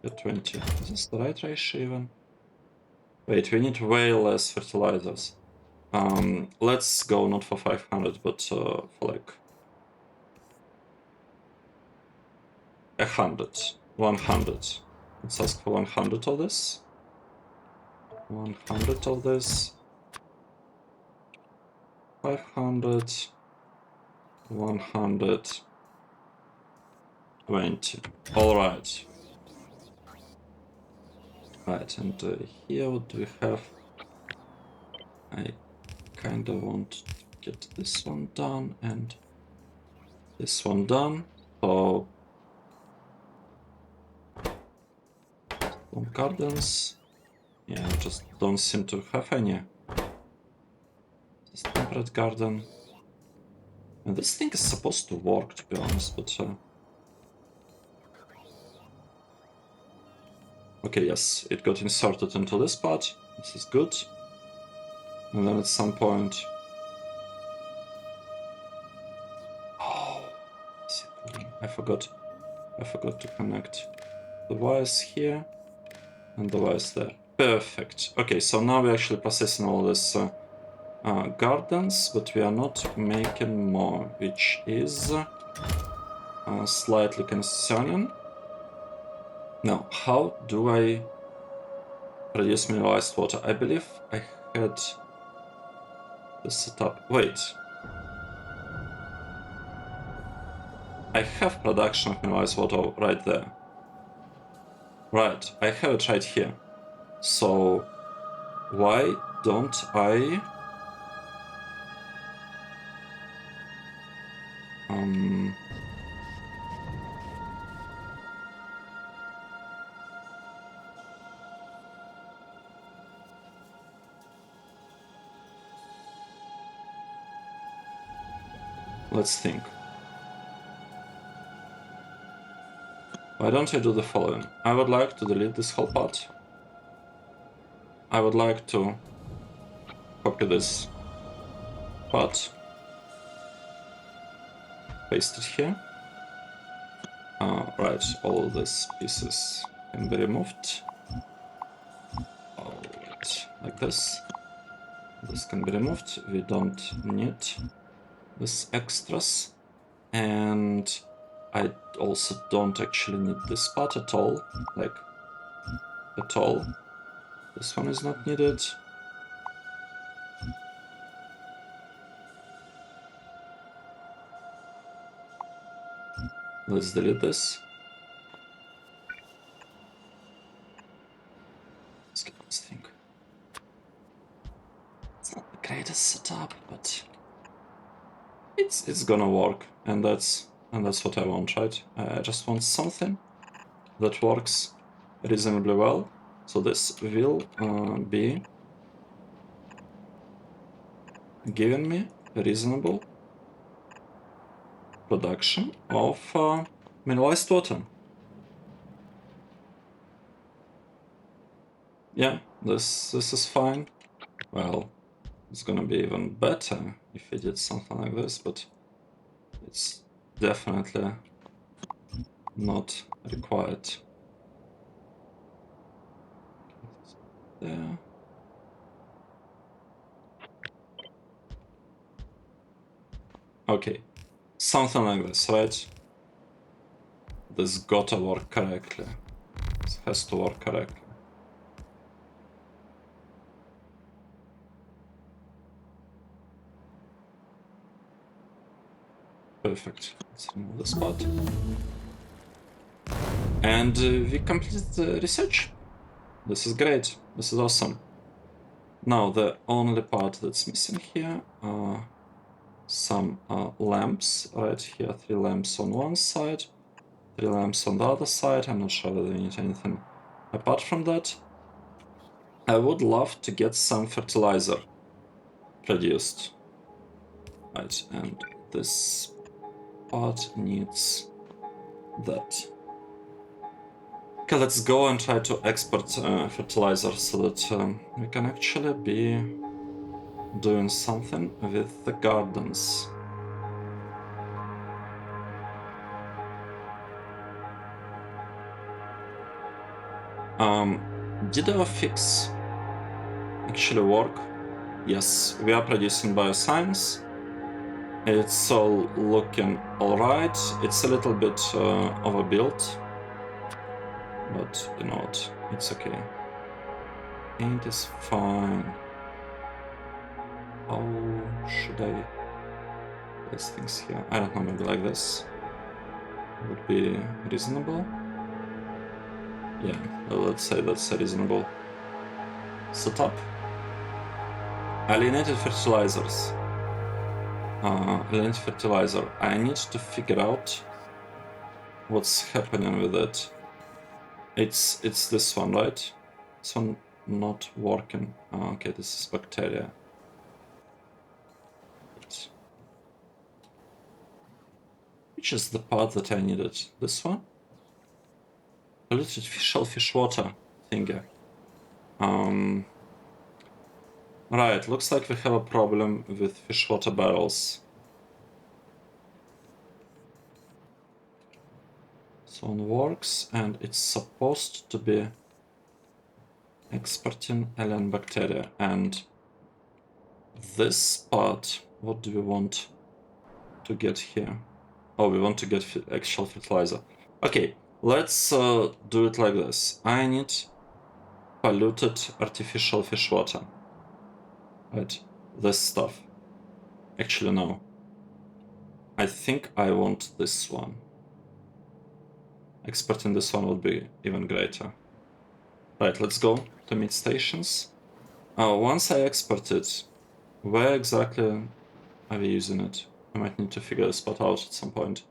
Get 20. Is this the right ratio even? Wait, we need way less fertilizers. Let's go not for 500, but for like 100, 100. Let's ask for 100 of this. 100 of this. 500. 120. All right. Right, and here what do we have? I kind of want to get this one done and this one done. So some gardens. Yeah, I just don't seem to have any. This temperate garden. And this thing is supposed to work, to be honest, but okay, yes, it got inserted into this part. This is good. And then at some point... Oh, I forgot to connect the wires here and the wires there. Perfect. Okay, so now we're actually processing all this gardens, but we are not making more, which is slightly concerning. Now, how do I produce mineralized water? I believe I had this set up. Wait. I have production of mineralized water right there. Right, I have it right here. So, why don't I... Let's think. Why don't I do the following? I would like to delete this whole part. I would like to copy this part, paste it here. Right, all of these pieces can be removed. Alright, like this. This can be removed. We don't need this extras. And I also don't actually need this part at all. Like, at all. This one is not needed. Let's delete this. Let's get this thing. It's not the greatest setup, but it's gonna work, and that's what I want, right? I just want something that works reasonably well. So this will be giving me reasonable production of mineralized water. Yeah, this is fine. Well, it's gonna be even better if we did something like this, but it's definitely not required. There. Okay, something like this, right? This gotta work correctly. This has to work correctly. Perfect. Let's remove this part. And we completed the research. This is great. This is awesome. Now, the only part that's missing here are some lamps. Right here, 3 lamps on one side, 3 lamps on the other side. I'm not sure whether we need anything apart from that. I would love to get some fertilizer produced. Right, and this part needs that. Okay, let's go and try to export fertilizer so that we can actually be doing something with the gardens. Did our fix actually work? Yes, we are producing bioscience. It's all looking alright. It's a little bit overbuilt, but you know what, it's okay. Paint is fine. How should I place things here? I don't know, maybe like this would be reasonable. Yeah, let's say that's a reasonable setup. Alienated fertilizers. Alienated fertilizer. I need to figure out what's happening with it. It's this one, right? This one not working. Okay, this is bacteria. Which is the part that I needed? This one? Polluted shellfish water thingy. Right, looks like we have a problem with fish water barrels. So on works, and it's supposed to be exporting alien bacteria. And this part, what do we want to get here? Oh, we want to get actual fertilizer. Okay, let's do it like this. I need polluted artificial fish water. Right, this stuff. Actually, no. I think I want this one. Exporting this one would be even greater. Right, let's go to mid stations. Once I export it, where exactly are we using it? I might need to figure this part out at some point.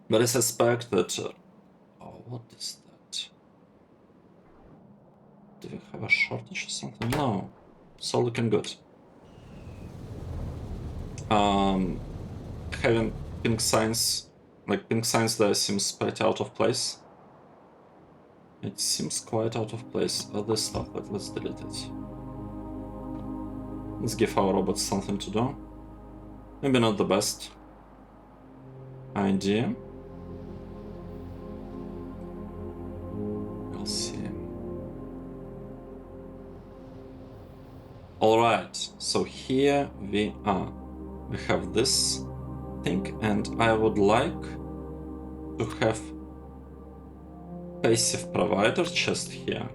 But I suspect that... oh, what is that? Do we have a shortage or something? No. It's all looking good. Having pink signs, like pink signs there, seems quite out of place. It seems quite out of place. This stuff, but let's delete it. Let's give our robots something to do. Maybe not the best idea. We'll see. Alright, so here we are. We have this thing, and I would like to have passive provider chest here,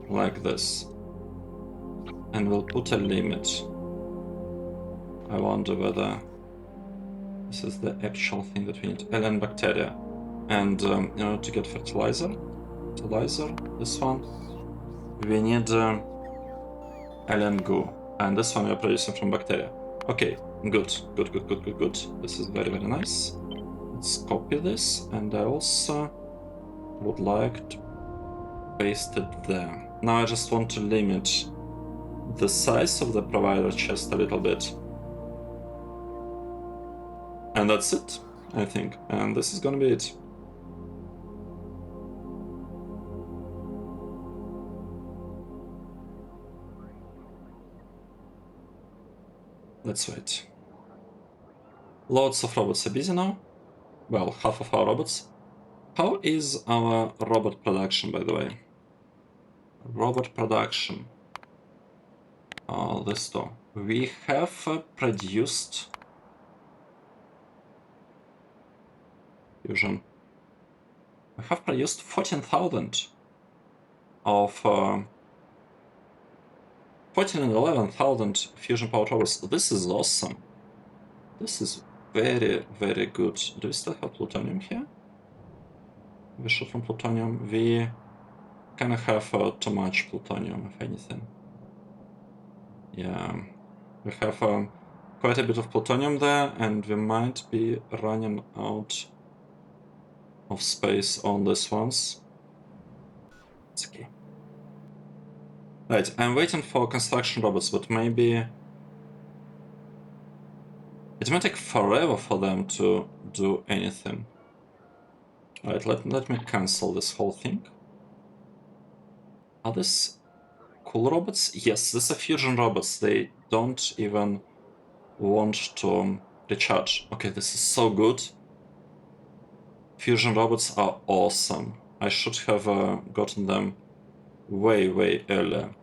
like this. And we'll put a limit. I wonder whether this is the actual thing that we need. Alien bacteria. And in order to get fertilizer, this one, we need alien goo. And this one we are producing from bacteria. Okay, good. This is very, very nice. Let's copy this, and I also would like to paste it there. Now I just want to limit the size of the provider chest a little bit. And that's it, I think. And this is gonna be it. Let's wait. Lots of robots are busy now. Well, half of our robots. How is our robot production, by the way? Robot production. This store. We have produced fusion. We have produced 14,000 of 14 and 11,000 fusion powered robots. This is awesome. This is very, very good. Do we still have plutonium here? We shoot from plutonium. We kind of have too much plutonium, if anything. Yeah, we have quite a bit of plutonium there, and we might be running out of space on these ones. It's okay. Right, I'm waiting for construction robots, but maybe it might take forever for them to do anything. Alright, let me cancel this whole thing. Are these cool robots? Yes, these are fusion robots. They don't even want to recharge. Okay, this is so good. Fusion robots are awesome. I should have gotten them way, way earlier.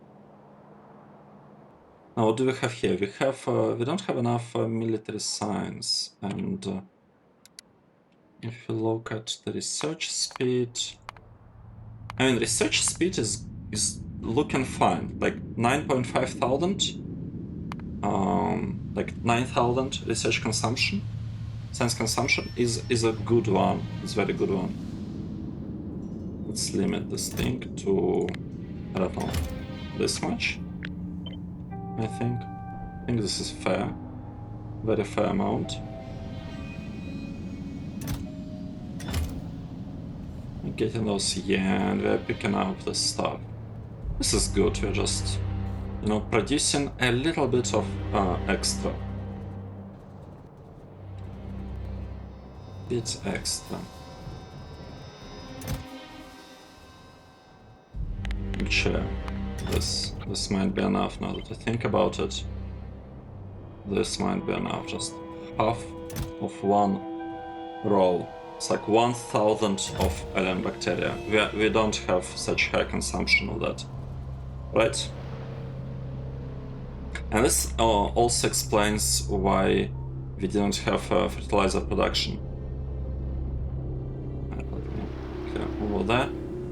Now, what do we have here? We have we don't have enough military science, and if you look at the research speed, I mean, research speed is looking fine. Like 9.5 thousand, like 9,000 research consumption, science consumption is a good one. It's a very good one. Let's limit this thing to, I don't know, this much. I think this is fair. Very fair amount. We're getting those, yeah, and we're picking up the stuff. This is good. We're just, you know, producing a little bit of extra. Bit extra. Actually, this might be enough now that I think about it. This might be enough. Just half of one row. It's like 1,000 of alien bacteria. We don't have such high consumption of that, right? And this also explains why we didn't have fertilizer production. Okay, over there.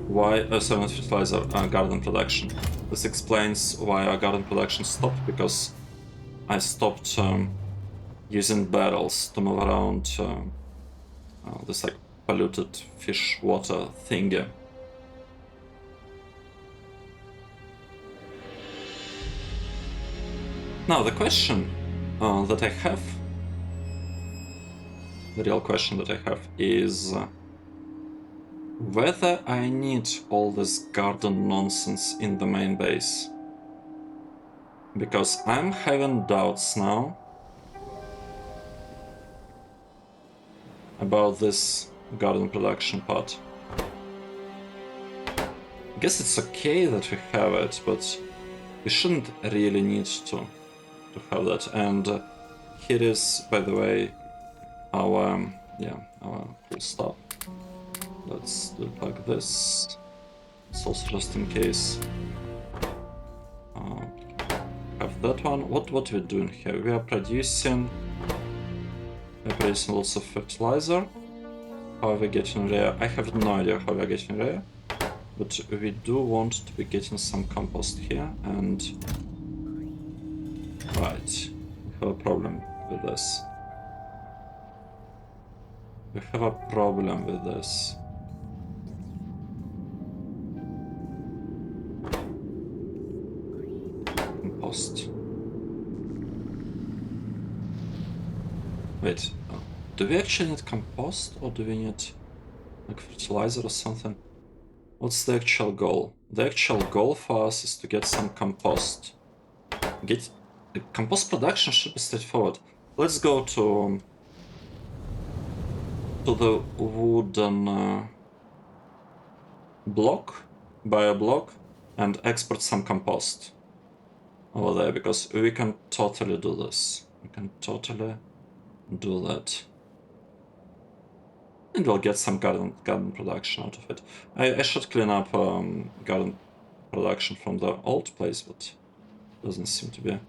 Why not fertilizer garden production? This explains why our garden production stopped, because I stopped using barrels to move around this like polluted fish water thingy. Now the question that I have, the real question that I have is whether I need all this garden nonsense in the main base. Because I'm having doubts now about this garden production part. I guess it's okay that we have it, but we shouldn't really need to have that. And here is, by the way, our cool stuff. Let's do it like this. It's also just in case. Have that one. What we're doing here? We are producing lots of fertilizer. How are we getting rare? I have no idea how we're getting rare, but we do want to be getting some compost here, and right, we have a problem with this. We have a problem with this. Compost. Wait, do we actually need compost, or do we need like fertilizer or something? What's the actual goal? The actual goal for us is to get some compost. The compost production should be straightforward. Let's go to to the wooden block, buy a block, and export some compost over there, because we can totally do this. We can totally do that. And we'll get some garden production out of it. I should clean up garden production from the old place, but doesn't seem to be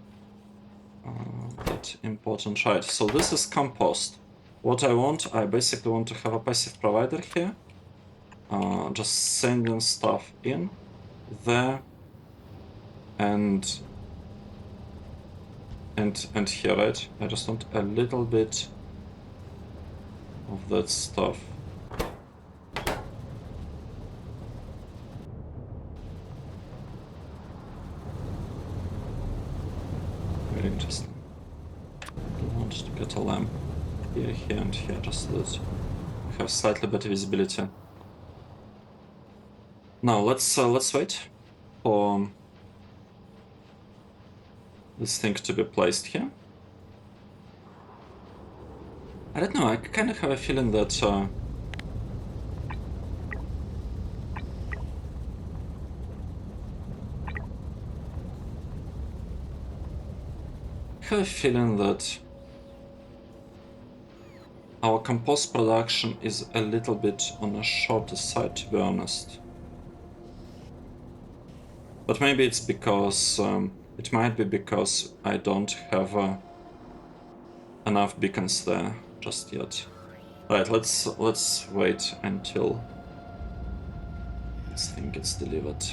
that important. Right, so this is compost. What I basically want to have a passive provider here. Just sending stuff in there and here, right? I just want a little bit of that stuff. Very interesting. I want to get a lamp here, here, and here, just so that we have slightly better visibility. Now let's wait for this thing to be placed here. I don't know, I kind of have a feeling that I have a feeling that our compost production is a little bit on the shorter side, to be honest. But maybe it's because it might be because I don't have enough beacons there just yet. Right, let's wait until this thing gets delivered.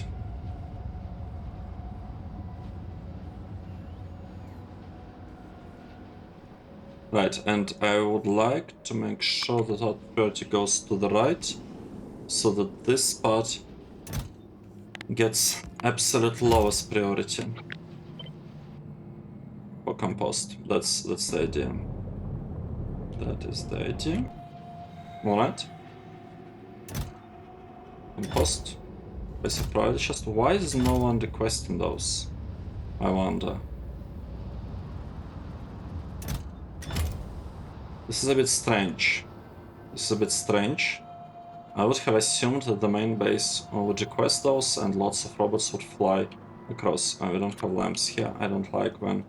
Right, and I would like to make sure that our priority goes to the right, so that this part gets absolute lowest priority for compost. That's the idea. That is the idea. Alright. Compost. Basic priority chest. Why is no one requesting those? I wonder. This is a bit strange. I would have assumed that the main base would request those and lots of robots would fly across. We don't have lamps here. I don't like when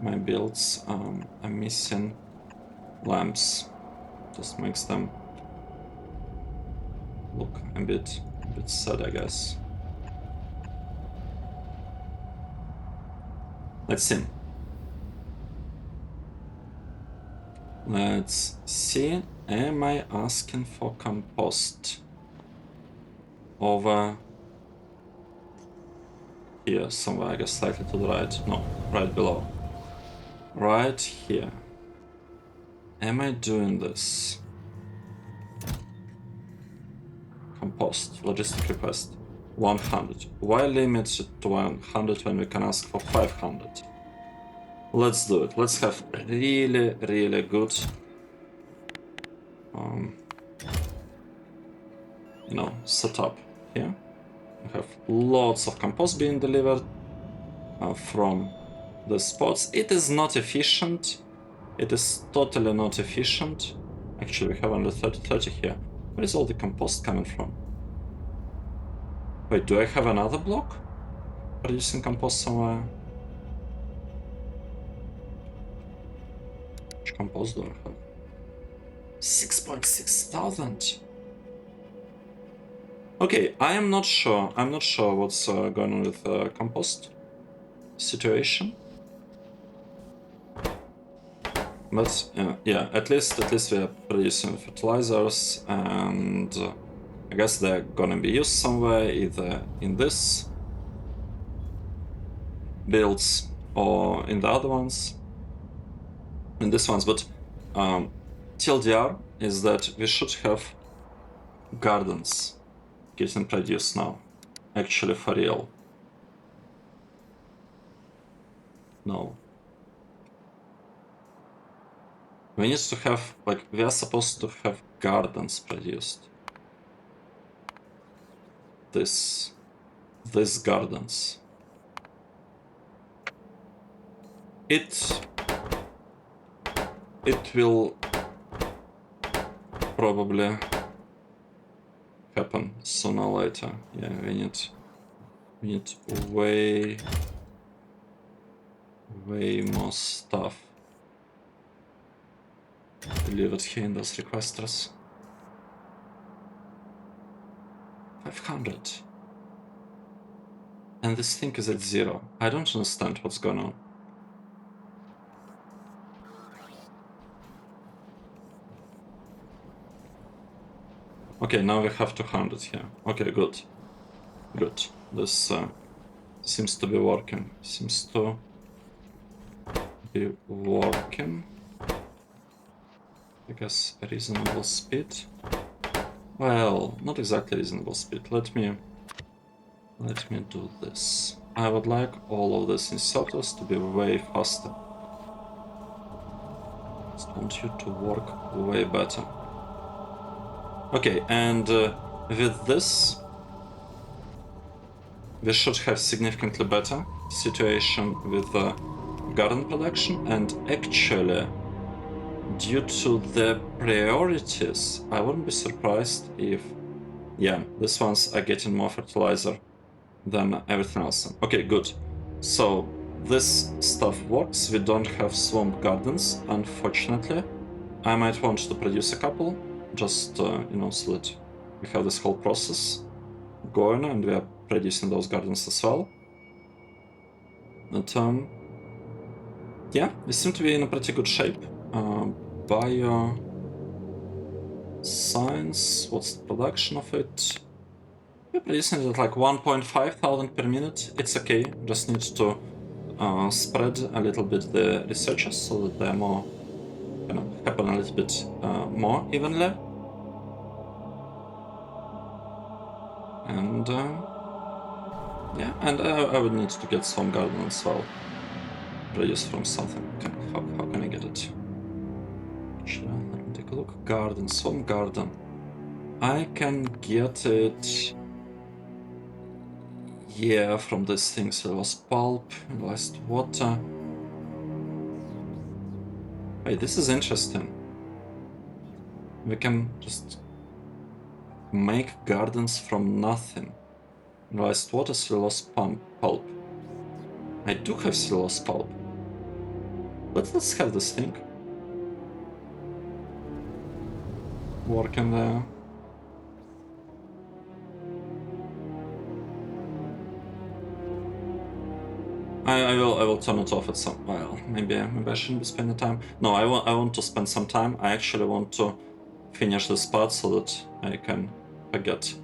my builds are missing lamps. Just makes them look a bit sad, I guess. Let's see. Let's see. Am I asking for compost over here somewhere? I guess slightly to the right. No, right below. Right here. Am I doing this? Compost. Logistic request. 100. Why limit it to 100 when we can ask for 500? Let's do it. Let's have really good setup here. We have lots of compost being delivered from the spots. It is not efficient. It is totally not efficient. Actually, we have only 30 here. Where is all the compost coming from? Wait, do I have another block producing compost somewhere? Which compost do I have? 6.6 thousand. Okay, I am not sure. I'm not sure what's going on with the compost situation. But yeah, at least we are producing fertilizers, and I guess they're gonna be used somewhere, either in this builds or in the other ones. In this ones, but TLDR is that we should have gardens getting produced now. Actually, for real. No. We need to have, like, we are supposed to have gardens produced. These gardens. It will probably happen sooner or later. Yeah, we need way more stuff delivered here in those requesters. 500. And this thing is at 0. I don't understand what's going on. Okay, now we have 200 here. Okay, good. Good. This seems to be working. Seems to be working. I guess a reasonable speed. Well, not exactly reasonable speed. Let me do this. I would like all of these inserters to be way faster. Just want you to work way better. Okay, and with this, we should have significantly better situation with garden production, and actually, due to the priorities, I wouldn't be surprised if, yeah, these ones are getting more fertilizer than everything else. Okay, good. So this stuff works. We don't have swamp gardens, unfortunately. I might want to produce a couple, just you know, so that we have this whole process going and we are producing those gardens as well. But yeah, we seem to be in a pretty good shape. Bio science, what's the production of it? We're producing it at like 1.5 thousand per minute. It's okay, just need to spread a little bit the researchers so that they're more, you know, happen a little bit more evenly. And yeah, and I would need to get some garden as well. Produce from something. How can I get it? Actually, let me take a look. Garden, some garden. I can get it. Yeah, from these things. There was pulp, last water. Hey, this is interesting. We can just make gardens from nothing. Last water, cellulose pulp. I do have cellulose pulp. But let's have this thing working there. I will turn it off at some. Well, maybe I shouldn't be spending time. No, I want to spend some time. I actually want to finish this part so that I can forget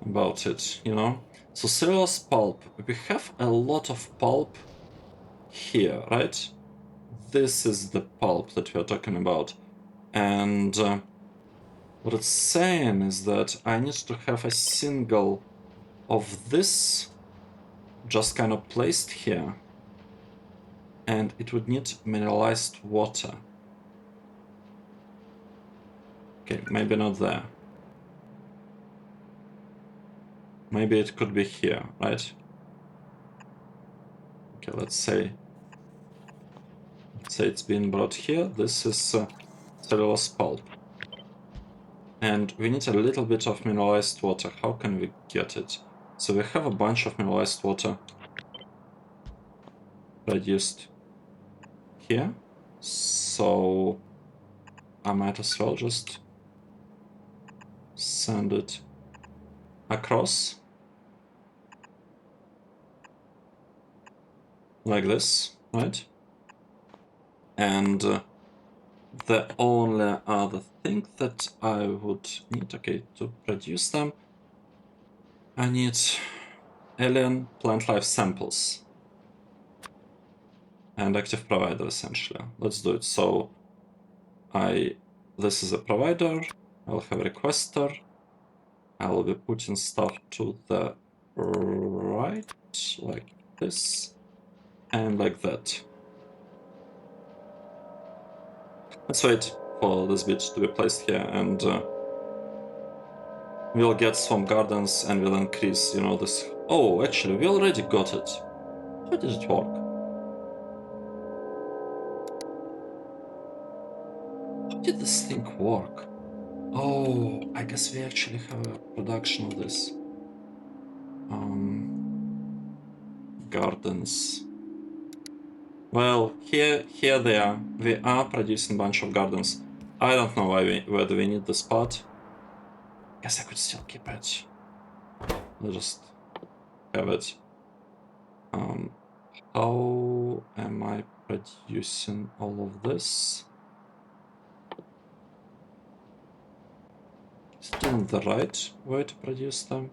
about it, you know? So cellulose pulp. We have a lot of pulp here, right? This is the pulp that we're talking about. And what it's saying is that I need to have a single of this just kind of placed here. And it would need mineralized water. Okay, maybe not there. Maybe it could be here, right? Okay, let's say it's being brought here. This is cellulose pulp. And we need a little bit of mineralized water. How can we get it? So we have a bunch of mineralized water produced here. So I might as well just send it across like this, right? And the only other thing that I would need, okay, to produce them, I need alien plant life samples and active provider, essentially. Let's do it. So this is a provider, I'll have a requester, I will be putting stuff to the right, like this, and like that. Let's wait for this bit to be placed here, and we'll get some gardens and we'll increase, you know, this. Oh, actually, we already got it. How did it work? How did this thing work? Oh, I guess we actually have a production of this. Gardens. Well, here they are. We are producing a bunch of gardens. I don't know whether we need this part. Guess I could still keep it. I'll just have it. How am I producing all of this? Is it even the right way to produce them?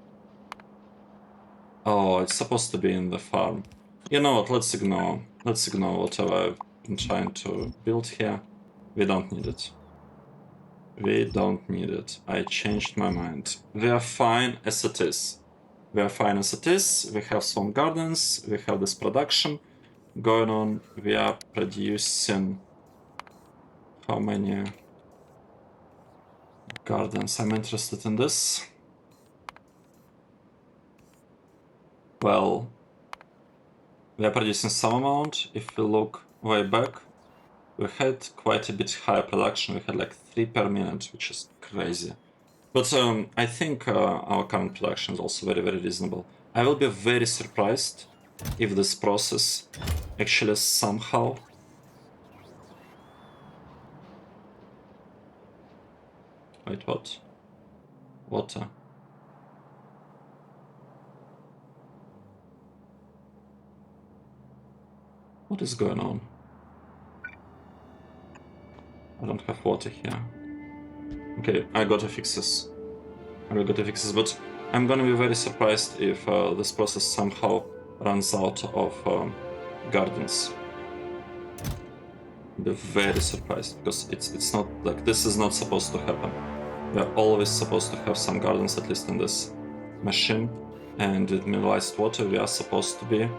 Oh, it's supposed to be in the farm. You know what, let's ignore whatever I've been trying to build here. We don't need it. We don't need it. I changed my mind. We are fine as it is. We are fine as it is. We have some gardens. We have this production going on. We are producing how many gardens? I'm interested in this. Well, we are producing some amount. If we look way back, we had quite a bit higher production. We had like 3 per minute, which is crazy. But I think our current production is also very, very reasonable. I will be very surprised if this process actually somehow... Wait, what? Water. What is going on? I don't have water here. Okay, I gotta fix this. But I'm gonna be very surprised if this process somehow runs out of gardens. I'll be very surprised, because it's not like this is not supposed to happen. We're always supposed to have some gardens, at least in this machine, and with mineralized water we are supposed to be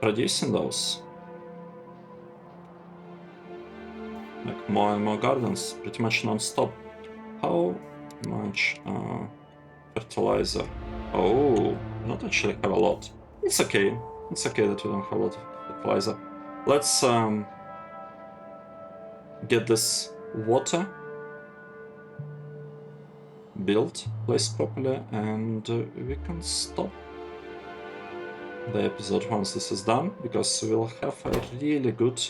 producing those. Like more and more gardens, pretty much non-stop. How much fertilizer? Oh, not actually have a lot. It's okay. It's okay that we don't have a lot of fertilizer. Let's get this water built, placed properly, and we can stop the episode once this is done, because we'll have a really good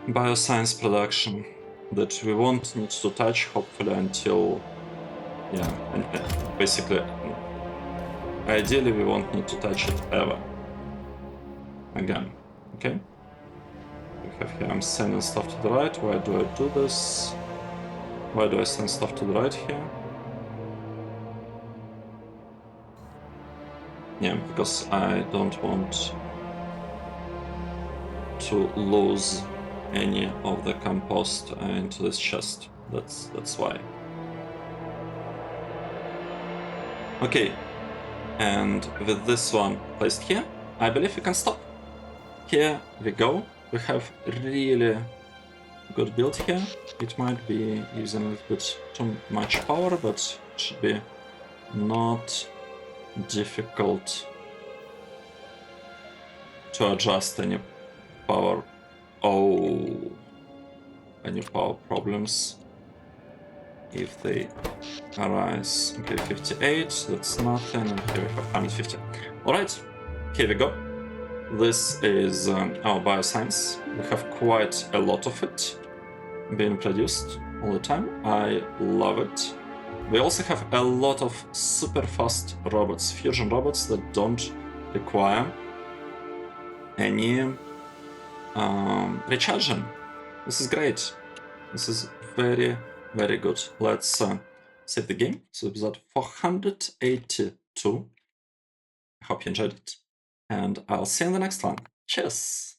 bioscience production that we won't need to touch, hopefully, until, yeah, and basically, ideally we won't need to touch it ever again. Okay, we have here, I'm sending stuff to the right. Why do I do this? Why do I send stuff to the right here? Yeah, because I don't want to lose any of the compost into this chest. That's why. Okay, and with this one placed here, I believe we can stop. Here we go. We have really good build here. It might be using a little bit too much power, but it should be not difficult to adjust any power. Oh, any power problems if they arise. Okay, 58, that's nothing, and here we have 150. Alright, here we go. This is our bioscience. We have quite a lot of it being produced all the time. I love it. We also have a lot of super fast robots, fusion robots that don't require any recharging. This is great. This is very, very good. Let's save the game. So episode 482. I hope you enjoyed it, and I'll see you in the next one. Cheers!